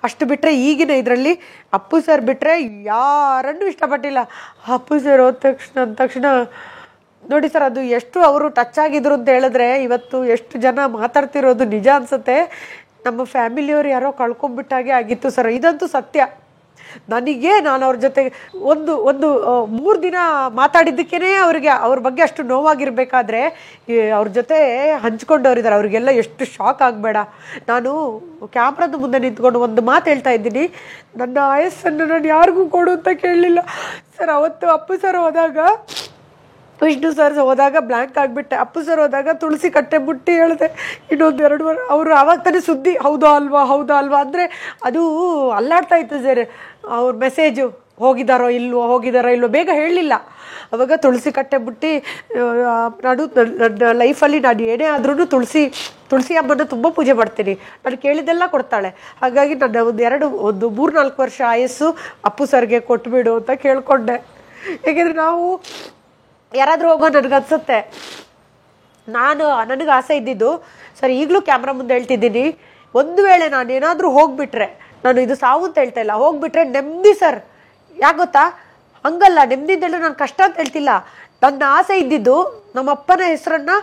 ಅಷ್ಟು ಬಿಟ್ಟರೆ ಈಗಿನ ಇದರಲ್ಲಿ ಅಪ್ಪು ಸರ್ ಬಿಟ್ಟರೆ ಯಾರನ್ನೂ ಇಷ್ಟಪಟ್ಟಿಲ್ಲ. ಅಪ್ಪು ಸರ್ ಹೋದ ತಕ್ಷಣ ನೋಡಿ ಸರ್, ಅದು ಎಷ್ಟು ಅವರು ಟಚ್ ಆಗಿದ್ರು ಅಂತ ಹೇಳಿದ್ರೆ ಇವತ್ತು ಎಷ್ಟು ಜನ ಮಾತಾಡ್ತಿರೋದು ನಿಜ ಅನಿಸುತ್ತೆ. ನಮ್ಮ ಫ್ಯಾಮಿಲಿಯವ್ರು ಯಾರೋ ಕಳ್ಕೊಂಡ್ಬಿಟ್ಟಾಗೆ ಆಗಿತ್ತು ಸರ್, ಇದಂತೂ ಸತ್ಯ. ನಾನು ಅವ್ರ ಜೊತೆ ಒಂದು 3 ದಿನ ಮಾತಾಡಿದ್ದಕ್ಕೇ ಅವ್ರ ಬಗ್ಗೆ ಅಷ್ಟು ನೋವಾಗಿರ್ಬೇಕಾದ್ರೆ ಅವ್ರ ಜೊತೆ ಹಂಚ್ಕೊಂಡವ್ರಿದ್ದಾರೆ. ಅವ್ರಿಗೆಲ್ಲ ಎಷ್ಟು ಶಾಕ್ ಆಗಬೇಡ. ನಾನು ಕ್ಯಾಮ್ರಾದ ಮುಂದೆ ನಿಂತ್ಕೊಂಡು ಒಂದು ಮಾತು ಹೇಳ್ತಾ ಇದ್ದೀನಿ, ನನ್ನ ಆಯಸ್ಸನ್ನು ನಾನು ಯಾರಿಗೂ ಕೊಡು ಅಂತ ಕೇಳಲಿಲ್ಲ ಸರ್. ಅವತ್ತು ಅಪ್ಪು ಸರ್ ಹೋದಾಗ, ವಿಷ್ಣು ಸರ್ ಹೋದಾಗ ಬ್ಲ್ಯಾಂಕ್ ಆಗಿಬಿಟ್ಟೆ. ಅಪ್ಪು ಸರ್ ಹೋದಾಗ ತುಳಸಿ ಕಟ್ಟೆ ಮುಟ್ಟಿ ಹೇಳಿದೆ, ಇನ್ನೊಂದು 2 ವಾರ. ಅವರು ಆವಾಗ ತಾನೇ ಸುದ್ದಿ ಹೌದಾ ಅಲ್ವಾ ಅಂದರೆ ಅದು ಅಲ್ಲಾಡ್ತಾ ಇತ್ತು ಸರ್. ಅವ್ರ ಮೆಸೇಜು ಹೋಗಿದ್ದಾರೋ ಇಲ್ವೋ ಬೇಗ ಹೇಳಲಿಲ್ಲ. ಅವಾಗ ತುಳಸಿ ಕಟ್ಟೆ ಮುಟ್ಟಿ, ನನ್ನ ಲೈಫಲ್ಲಿ ನಾನು ಏನೇ ಆದ್ರೂ ತುಳಸಿ ಹಬ್ಬನ ತುಂಬ ಪೂಜೆ ಮಾಡ್ತೀನಿ, ನಾನು ಕೇಳಿದ್ದೆಲ್ಲ ಕೊಡ್ತಾಳೆ. ಹಾಗಾಗಿ ನನ್ನ ಒಂದು 3-4 ವರ್ಷ ಆಯಸ್ಸು ಅಪ್ಪು ಸರ್ಗೆ ಕೊಟ್ಬಿಡು ಅಂತ ಕೇಳ್ಕೊಂಡೆ. ಏಕೆಂದರೆ ನಾವು ಯಾರಾದರೂ ಹೋಗೋ ನನಗನ್ಸುತ್ತೆ, ನನಗೆ ಆಸೆ ಇದ್ದಿದ್ದು ಸರ್, ಈಗಲೂ ಕ್ಯಾಮ್ರಾ ಮುಂದೆ ಹೇಳ್ತಿದ್ದೀನಿ, ಒಂದು ವೇಳೆ ನಾನು ಏನಾದರೂ ಹೋಗ್ಬಿಟ್ರೆ, ನಾನು ಇದು ಸಾವು ಅಂತ ಹೇಳ್ತಾ ಇಲ್ಲ, ಹೋಗ್ಬಿಟ್ರೆ ನೆಮ್ಮದಿ ಸರ್. ಯಾಕೆ ಗೊತ್ತಾ, ಹಂಗಲ್ಲ, ನೆಮ್ಮದಿ ಅಂತ ಹೇಳಿದ್ರೆ ನಾನು ಕಷ್ಟ ಅಂತ ಹೇಳ್ತಿಲ್ಲ. ನನ್ನ ಆಸೆ ಇದ್ದಿದ್ದು ನಮ್ಮ ಅಪ್ಪನ ಹೆಸರನ್ನು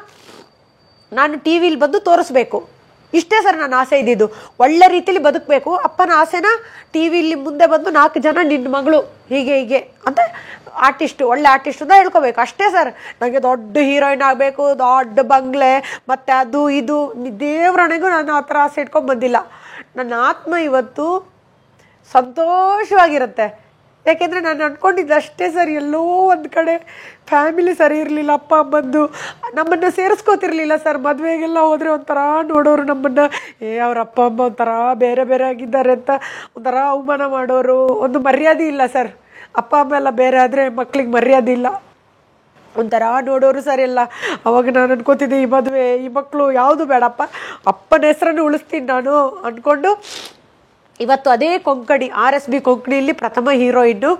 ನಾನು ಟಿ ವಿಲಿ ಬಂದು ತೋರಿಸ್ಬೇಕು, ಇಷ್ಟೇ ಸರ್ ನನ್ನ ಆಸೆ ಇದ್ದಿದ್ದು. ಒಳ್ಳೆ ರೀತಿಯಲ್ಲಿ ಬದುಕಬೇಕು. ಅಪ್ಪನ ಆಸೆನ ಟಿ ವಿಲಿ ಮುಂದೆ ಬಂದು 4 ಜನ ನಿನ್ನ ಮಗಳು ಹೀಗೆ ಅಂತ ಒಳ್ಳೆ ಆರ್ಟಿಸ್ಟ್ ಅಂತ ಹೇಳ್ಕೋಬೇಕು, ಅಷ್ಟೇ ಸರ್. ನನಗೆ ದೊಡ್ಡ ಹೀರೋಯಿನ್ ಆಗಬೇಕು, ದೊಡ್ಡ ಬಂಗ್ಲೆ ಮತ್ತು ಅದು ಇದು ದೇವ್ರಣೆಗೂ ನಾನು ಆ ಥರ ಆಸೆ ಇಟ್ಕೊಂಡು ಬಂದಿಲ್ಲ. ನನ್ನ ಆತ್ಮ ಇವತ್ತು ಸಂತೋಷವಾಗಿರುತ್ತೆ. ಯಾಕೆಂದರೆ ನಾನು ಅಂದ್ಕೊಂಡಿದ್ದು ಅಷ್ಟೇ ಸರ್. ಎಲ್ಲೋ ಒಂದು ಕಡೆ ಫ್ಯಾಮಿಲಿ ಸರಿ ಇರಲಿಲ್ಲ, ಅಪ್ಪ ಅಮ್ಮಂದು ನಮ್ಮನ್ನು ಸೇರಿಸ್ಕೋತಿರ್ಲಿಲ್ಲ ಸರ್. ಮದುವೆಗೆಲ್ಲ ಹೋದರೆ ಒಂಥರ ನೋಡೋರು ನಮ್ಮನ್ನು, ಅವ್ರ ಅಪ್ಪ ಅಮ್ಮ ಒಂಥರ ಬೇರೆ ಆಗಿದ್ದಾರೆ ಅಂತ ಒಂಥರ ಅವಮಾನ ಮಾಡೋರು. ಒಂದು ಮರ್ಯಾದೆ ಇಲ್ಲ ಸರ್. ಅಪ್ಪ ಅಮ್ಮ ಎಲ್ಲ ಬೇರೆ ಆದರೆ ಮಕ್ಳಿಗೆ ಮರ್ಯಾದೆ ಇಲ್ಲ, ಒಂಥರ ನೋಡೋರು ಸರ್ ಎಲ್ಲ. ಅವಾಗ ನಾನು ಅನ್ಕೋತಿದ್ದೆ, ಈ ಮದುವೆ ಈ ಮಕ್ಕಳು ಯಾವುದು ಬೇಡಪ್ಪ, ಅಪ್ಪನ ಹೆಸರನ್ನು ಉಳಿಸ್ತೀನಿ ನಾನು ಅಂದ್ಕೊಂಡು ಇವತ್ತು ಅದೇ ಕೊಂಕಣಿ RSB ಕೊಂಕಣಿಯಲ್ಲಿ ಪ್ರಥಮ ಹೀರೋಯಿನ್ನು.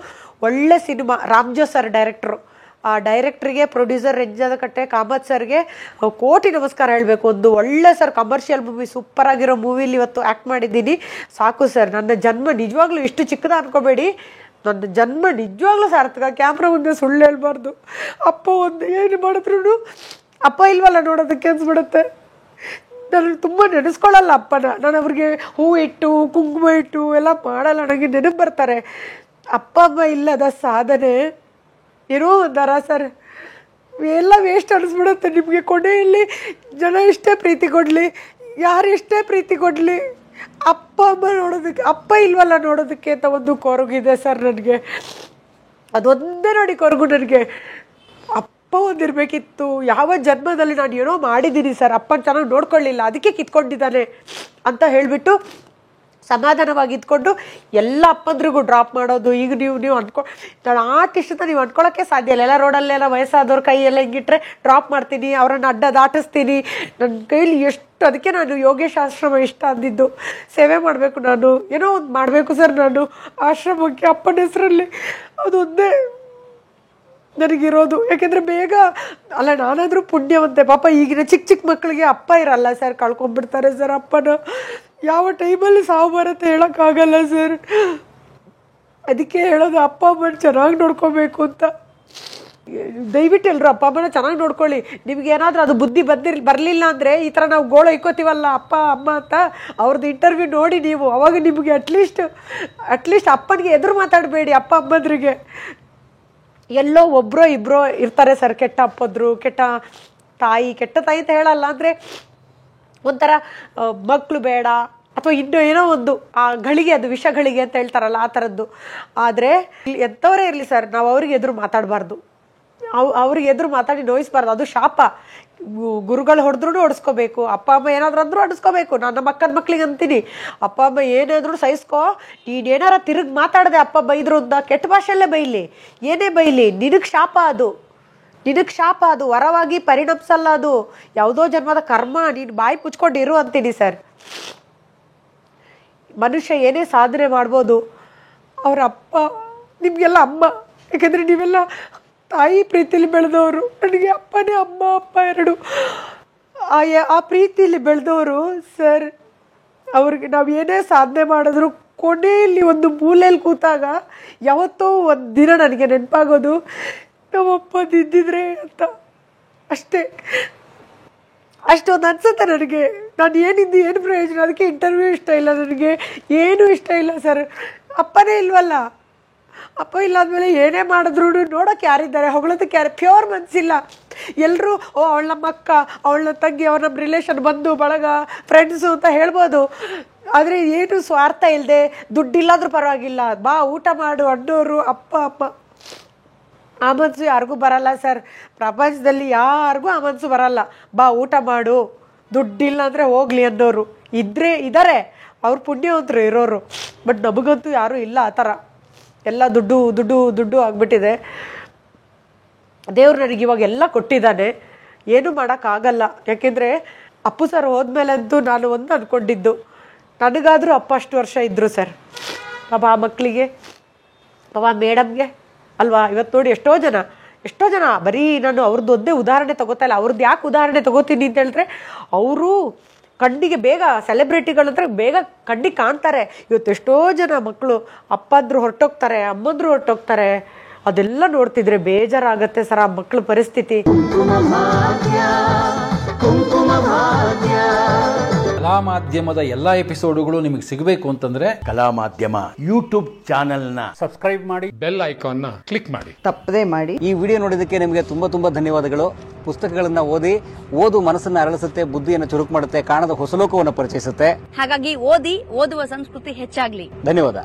ಒಳ್ಳೆ ಸಿನಿಮಾ, ರಾಮ್ಜೋ ಸರ್ ಡೈರೆಕ್ಟ್ರು. ಆ ಡೈರೆಕ್ಟ್ರಿಗೆ, ಪ್ರೊಡ್ಯೂಸರ್ ರಂಜಿತಾ ಕಟ್ಟೆ, ಕಾಮತ್ ಸರ್ಗೆ ಕೋಟಿ ನಮಸ್ಕಾರ ಹೇಳಬೇಕು. ಒಂದು ಒಳ್ಳೆ ಸರ್ ಕಮರ್ಷಿಯಲ್ ಮೂವಿ, ಸೂಪರ್ ಆಗಿರೋ ಮೂವಿಲಿ ಇವತ್ತು ಆ್ಯಕ್ಟ್ ಮಾಡಿದ್ದೀನಿ. ಸಾಕು ಸರ್, ನನ್ನ ಜನ್ಮ ನಿಜವಾಗ್ಲೂ ಇಷ್ಟು ಚಿಕ್ಕದ ಅನ್ಕೋಬೇಡಿ, ನನ್ನ ಜನ್ಮ ನಿಜವಾಗ್ಲೂ ಸಾರ್ಥಕ. ಕ್ಯಾಮ್ರಾ ಮುಂದೆ ಸುಳ್ಳು ಹೇಳ್ಬಾರ್ದು. ಅಪ್ಪ ಒಂದು ಏನು ಮಾಡಿದ್ರು ಅಪ್ಪ ಇಲ್ವಲ್ಲ ನೋಡೋದಕ್ಕೆ ಅನ್ಸ್ಬಿಡುತ್ತೆ. ನಾನು ತುಂಬ ನೆನೆಸ್ಕೊಳ್ಳಲ್ಲ ಅಪ್ಪನ. ನಾನು ಅವ್ರಿಗೆ ಹೂ ಇಟ್ಟು ಕುಂಕುಮ ಇಟ್ಟು ಎಲ್ಲ ಮಾಡಲ್ಲ. ನನಗೆ ನೆನಪು ಬರ್ತಾರೆ. ಅಪ್ಪ ಅಮ್ಮ ಇಲ್ಲದ ಸಾಧನೆ ಏನೋ ಒಂಥರ ಸರ್, ಎಲ್ಲ ವೇಸ್ಟ್ ಅನಿಸ್ಬಿಡುತ್ತೆ ನಿಮಗೆ. ಕೊನೆಯಲ್ಲಿ ಜನ ಎಷ್ಟೇ ಪ್ರೀತಿ ಕೊಡಲಿ, ಯಾರು ಎಷ್ಟೇ ಪ್ರೀತಿ ಕೊಡಲಿ, ಅಪ್ಪ ಅಮ್ಮ ನೋಡೋದಕ್ಕೆ, ಅಪ್ಪ ಇಲ್ವಲ್ಲ ನೋಡೋದಕ್ಕೆ ಅಂತ ಒಂದು ಕೊರಗಿದೆ ಸರ್ ನನಗೆ. ಅದೊಂದೇ ನೋಡಿ ಕೊರಗು ನನಗೆ. ಅಪ್ಪ ಒಂದಿರಬೇಕಿತ್ತು. ಯಾವ ಜನ್ಮದಲ್ಲಿ ನಾನು ಏನೋ ಮಾಡಿದ್ದೀನಿ ಸರ್, ಅಪ್ಪನ ಚೆನ್ನಾಗಿ ನೋಡ್ಕೊಳ್ಳಿಲ್ಲ, ಅದಕ್ಕೆ ಕಿತ್ಕೊಂಡಿದ್ದಾನೆ ಅಂತ ಹೇಳಿಬಿಟ್ಟು ಸಮಾಧಾನವಾಗಿ ಇದ್ಕೊಂಡು ಎಲ್ಲ ಅಪ್ಪಂದ್ರಿಗೂ ಡ್ರಾಪ್ ಮಾಡೋದು. ಈಗ ನೀವು ನಾನು ಆರ್ಟಿಸ್ಟ್ ನೀವು ಅಂದ್ಕೊಳ್ಳೋಕ್ಕೆ ಸಾಧ್ಯ ಇಲ್ಲ. ಎಲ್ಲ ರೋಡಲ್ಲೆಲ್ಲ ವಯಸ್ಸಾದವ್ರ ಕೈಯೆಲ್ಲ ಹಿಂಗಿಟ್ರೆ ಡ್ರಾಪ್ ಮಾಡ್ತೀನಿ, ಅವರನ್ನು ಅಡ್ಡ ದಾಟಿಸ್ತೀನಿ. ನನ್ನ ಕೈಲಿ ಎಷ್ಟು, ಅದಕ್ಕೆ ನಾನು ಯೋಗೇಶ್ ಆಶ್ರಮ ಇಷ್ಟ ಅಂದಿದ್ದು. ಸೇವೆ ಮಾಡಬೇಕು, ನಾನು ಏನೋ ಒಂದು ಮಾಡಬೇಕು ಸರ್ ನಾನು ಆಶ್ರಮಕ್ಕೆ ಅಪ್ಪನ ಹೆಸರಲ್ಲಿ. ಅದೊಂದೇ ನನಗಿರೋದು. ಯಾಕೆಂದರೆ ಬೇಗ ಅಲ್ಲ, ನಾನಾದರೂ ಪುಣ್ಯವಂತೆ. ಪಾಪ ಈಗಿನ ಚಿಕ್ಕ ಚಿಕ್ಕ ಮಕ್ಕಳಿಗೆ ಅಪ್ಪ ಇರಲ್ಲ ಸರ್, ಕಳ್ಕೊಂಡ್ಬಿಡ್ತಾರೆ ಸರ್ ಅಪ್ಪನ. ಯಾವ ಟೈಮಲ್ಲಿ ಸಾವು ಬರುತ್ತೆ ಹೇಳೋಕ್ಕಾಗಲ್ಲ ಸರ್. ಅದಕ್ಕೆ ಹೇಳೋದು ಅಪ್ಪ ಅಮ್ಮನ ಚೆನ್ನಾಗಿ ನೋಡ್ಕೋಬೇಕು ಅಂತ. ದಯವಿಟ್ಟು ಎಲ್ಲರೂ ಅಪ್ಪ ಅಮ್ಮನ ಚೆನ್ನಾಗಿ ನೋಡ್ಕೊಳ್ಳಿ. ನಿಮ್ಗೇನಾದರೂ ಅದು ಬುದ್ಧಿ ಬರಲಿಲ್ಲ ಅಂದರೆ ಈ ಥರ ನಾವು ಗೋಳು ಇಕ್ಕೋತೀವಲ್ಲ ಅಪ್ಪ ಅಮ್ಮ ಅಂತ, ಅವ್ರದ್ದು ಇಂಟರ್ವ್ಯೂ ನೋಡಿ ನೀವು. ಅವಾಗ ನಿಮಗೆ ಅಟ್ಲೀಸ್ಟ್ ಅಪ್ಪನಿಗೆ ಎದುರು ಮಾತಾಡಬೇಡಿ. ಅಪ್ಪ ಅಮ್ಮಂದ್ರಿಗೆ ಎಲ್ಲೋ ಒಬ್ಬರೋ ಇಬ್ಬರೋ ಇರ್ತಾರೆ ಸರ್ ಕೆಟ್ಟ ಅಪ್ಪದ್ರು, ಕೆಟ್ಟ ತಾಯಿ ಅಂತ ಹೇಳಲ್ಲ, ಅಂದರೆ ಒಂಥರ ಮಕ್ಕಳು ಬೇಡ ಅಥವಾ ಇನ್ನೂ ಏನೋ ಒಂದು ಆ ಗಳಿಗೆ, ಅದು ವಿಷ ಗಳಿಗೆ ಅಂತ ಹೇಳ್ತಾರಲ್ಲ ಆ ಥರದ್ದು. ಆದರೆ ಎಂಥವರೇ ಇರಲಿ ಸರ್, ನಾವು ಅವ್ರಿಗೆ ಎದುರು ಮಾತಾಡಬಾರ್ದು. ಅವ್ರಿಗೆ ಎದುರು ಮಾತಾಡಿ ನೋಯಿಸ್ಬಾರ್ದು. ಅದು ಶಾಪ. ಗುರುಗಳು ಹೊಡೆದ್ರೂ ಹೊಡೆಸ್ಕೋಬೇಕು, ಅಪ್ಪ ಅಮ್ಮ ಏನಾದರೂ ಅಂದರೂ ಅಡಿಸ್ಕೋಬೇಕು. ನಾನು ನಮ್ಮ ಅಕ್ಕನ ಮಕ್ಳಿಗೆ ಅಂತೀನಿ, ಅಪ್ಪ ಅಮ್ಮ ಏನಾದರೂ ಸಹಿಸ್ಕೋ. ನೀನೇನಾರ ತಿರುಗಿ ಮಾತಾಡದೆ ಅಪ್ಪ ಬೈದ್ರು ಅಂತ, ಕೆಟ್ಟ ಭಾಷೆಯಲ್ಲೇ ಬೈಲಿ, ಏನೇ ಬೈಲಿ, ನಿನಗೆ ಶಾಪ ಅದು, ನಿನಗೆ ಶಾಪ ಅದು, ವರವಾಗಿ ಪರಿಣಮಿಸಲ್ಲ ಅದು. ಯಾವುದೋ ಜನ್ಮದ ಕರ್ಮ, ನೀನು ಬಾಯಿ ಮುಚ್ಕೊಂಡಿರು ಅಂತೀನಿ ಸರ್. ಮನುಷ್ಯ ಏನೇ ಸಾಧನೆ ಮಾಡ್ಬೋದು, ಅವರ ಅಪ್ಪ ನಿಮಗೆಲ್ಲ ಅಮ್ಮ. ಯಾಕೆಂದರೆ ನೀವೆಲ್ಲ ತಾಯಿ ಪ್ರೀತಿಲಿ ಬೆಳೆದವರು. ನನಗೆ ಅಪ್ಪನೇ ಅಪ್ಪ ಎರಡು. ಆ ಪ್ರೀತಿಲಿ ಬೆಳೆದವರು ಸರ್. ಅವ್ರಿಗೆ ನಾವು ಏನೇ ಸಾಧನೆ ಮಾಡಿದ್ರು ಕೊನೆಯಲ್ಲಿ ಒಂದು ಮೂಲೆಯಲ್ಲಿ ಕೂತಾಗ ಯಾವತ್ತೋ ಒಂದು ದಿನ ನನಗೆ ನೆನಪಾಗೋದು, ನಮ್ಮಪ್ಪ ಇದ್ದಿದ್ರೆ ಅಂತ. ಅಷ್ಟೊಂದು ಅನ್ಸುತ್ತೆ ನನಗೆ. ನಾನು ಏನು ಪ್ರಯೋಜನ. ಅದಕ್ಕೆ ಇಂಟರ್ವ್ಯೂ ಇಷ್ಟ ಇಲ್ಲ ನನಗೆ, ಏನೂ ಇಷ್ಟ ಇಲ್ಲ ಸರ್. ಅಪ್ಪನೇ ಇಲ್ವಲ್ಲ. ಅಪ್ಪ ಇಲ್ಲಾದ್ಮೇಲೆ ಏನೇ ಮಾಡಿದ್ರು ನೋಡೋಕೆ ಯಾರಿದ್ದಾರೆ, ಹೊಗಳೋದಕ್ಕೆ ಯಾರು, ಪ್ಯೂರ್ ಮನಸ್ಸಿಲ್ಲ. ಎಲ್ಲರೂ ಅವಳ ನಮ್ಮ ಅಕ್ಕ, ಅವಳ ತಂಗಿ, ಅವ್ರ ನಮ್ಮ ರಿಲೇಷನ್, ಬಂಧು ಬಳಗ, ಫ್ರೆಂಡ್ಸು ಅಂತ ಹೇಳ್ಬೋದು. ಆದರೆ ಏನು ಸ್ವಾರ್ಥ ಇಲ್ಲದೆ, ದುಡ್ಡಿಲ್ಲಾದ್ರೂ ಪರವಾಗಿಲ್ಲ, ಬಾ ಊಟ ಮಾಡು ಅನ್ನೋರು ಅಪ್ಪ ಅಮ್ಮ. ಆ ಮನಸ್ಸು ಯಾರಿಗೂ ಬರಲ್ಲ ಸರ್. ಪ್ರಪಂಚದಲ್ಲಿ ಯಾರಿಗೂ ಆ ಮನಸ್ಸು ಬರಲ್ಲ. ಬಾ ಊಟ ಮಾಡು, ದುಡ್ಡಿಲ್ಲ ಅಂದರೆ ಹೋಗ್ಲಿ ಅನ್ನೋರು ಇದ್ದಾರೆ. ಅವ್ರು ಪುಣ್ಯವಂತರು ಇರೋರು. ಬಟ್ ನಮಗಂತೂ ಯಾರೂ ಇಲ್ಲ ಆ ಥರ. ಎಲ್ಲ ದುಡ್ಡು ಆಗಿಬಿಟ್ಟಿದೆ. ದೇವ್ರು ನನಗೆ ಇವಾಗ ಎಲ್ಲ ಕೊಟ್ಟಿದ್ದಾನೆ, ಏನೂ ಮಾಡೋಕ್ಕಾಗಲ್ಲ. ಯಾಕೆಂದರೆ ಅಪ್ಪು ಸರ್ ಹೋದ್ಮೇಲಂತೂ ನಾನು ಒಂದು ಅಂದ್ಕೊಂಡಿದ್ದು, ನನಗಾದರೂ ಅಪ್ಪ ಅಷ್ಟು ವರ್ಷ ಇದ್ದರು ಸರ್. ಪಾಪ ಆ ಮಕ್ಕಳಿಗೆ, ಪಾಪ ಮೇಡಮ್ಗೆ ಅಲ್ವಾ. ಇವತ್ತು ನೋಡಿ ಎಷ್ಟೋ ಜನ ಬರೀ ನಾನು ಅವ್ರದ್ದು ಒಂದೇ ಉದಾಹರಣೆ ತಗೋತಾ ಇಲ್ಲ. ಅವ್ರದ್ದು ಯಾಕೆ ಉದಾಹರಣೆ ತಗೋತೀನಿ ಅಂತ ಹೇಳಿದ್ರೆ, ಅವರು ಕಣ್ಣಿಗೆ ಬೇಗ ಸೆಲೆಬ್ರಿಟಿಗಳಂದ್ರೆ ಬೇಗ ಕಣ್ಣಿಗೆ ಕಾಣ್ತಾರೆ. ಇವತ್ತು ಎಷ್ಟೋ ಜನ ಮಕ್ಕಳು ಅಪ್ಪಂದ್ರು ಹೊರಟೋಗ್ತಾರೆ, ಅಮ್ಮಂದ್ರು ಹೊರಟೋಗ್ತಾರೆ. ಅದೆಲ್ಲ ನೋಡ್ತಿದ್ರೆ ಬೇಜಾರಾಗತ್ತೆ ಸರ್ ಆ ಮಕ್ಕಳ ಪರಿಸ್ಥಿತಿ. ಕಲಾ ಮಾಧ್ಯಮದ ಎಲ್ಲಾ ಎಪಿಸೋಡುಗಳು ನಿಮಗೆ ಸಿಗಬೇಕು ಅಂತಂದ್ರೆ ಕಲಾ ಮಾಧ್ಯಮ ಯೂಟ್ಯೂಬ್ ಚಾನೆಲ್ನ ಸಬ್ಸ್ಕ್ರೈಬ್ ಮಾಡಿ, ಬೆಲ್ ಐಕಾನ್ನ ಕ್ಲಿಕ್ ಮಾಡಿ, ತಪ್ಪದೇ ಮಾಡಿ. ಈ ವಿಡಿಯೋ ನೋಡಿದ್ದಕ್ಕೆ ನಿಮಗೆ ತುಂಬಾ ಧನ್ಯವಾದಗಳು. ಪುಸ್ತಕಗಳನ್ನ ಓದು ಮನಸ್ಸನ್ನ ಅರಳಿಸುತ್ತೆ, ಬುದ್ಧಿಯನ್ನು ಚುರುಕು ಮಾಡುತ್ತೆ, ಕಾಣದ ಹೊಸಲೋಕವನ್ನು ಪರಿಚಯಿಸುತ್ತೆ. ಹಾಗಾಗಿ ಓದುವ ಸಂಸ್ಕೃತಿ ಹೆಚ್ಚಾಗ್ಲಿ. ಧನ್ಯವಾದ.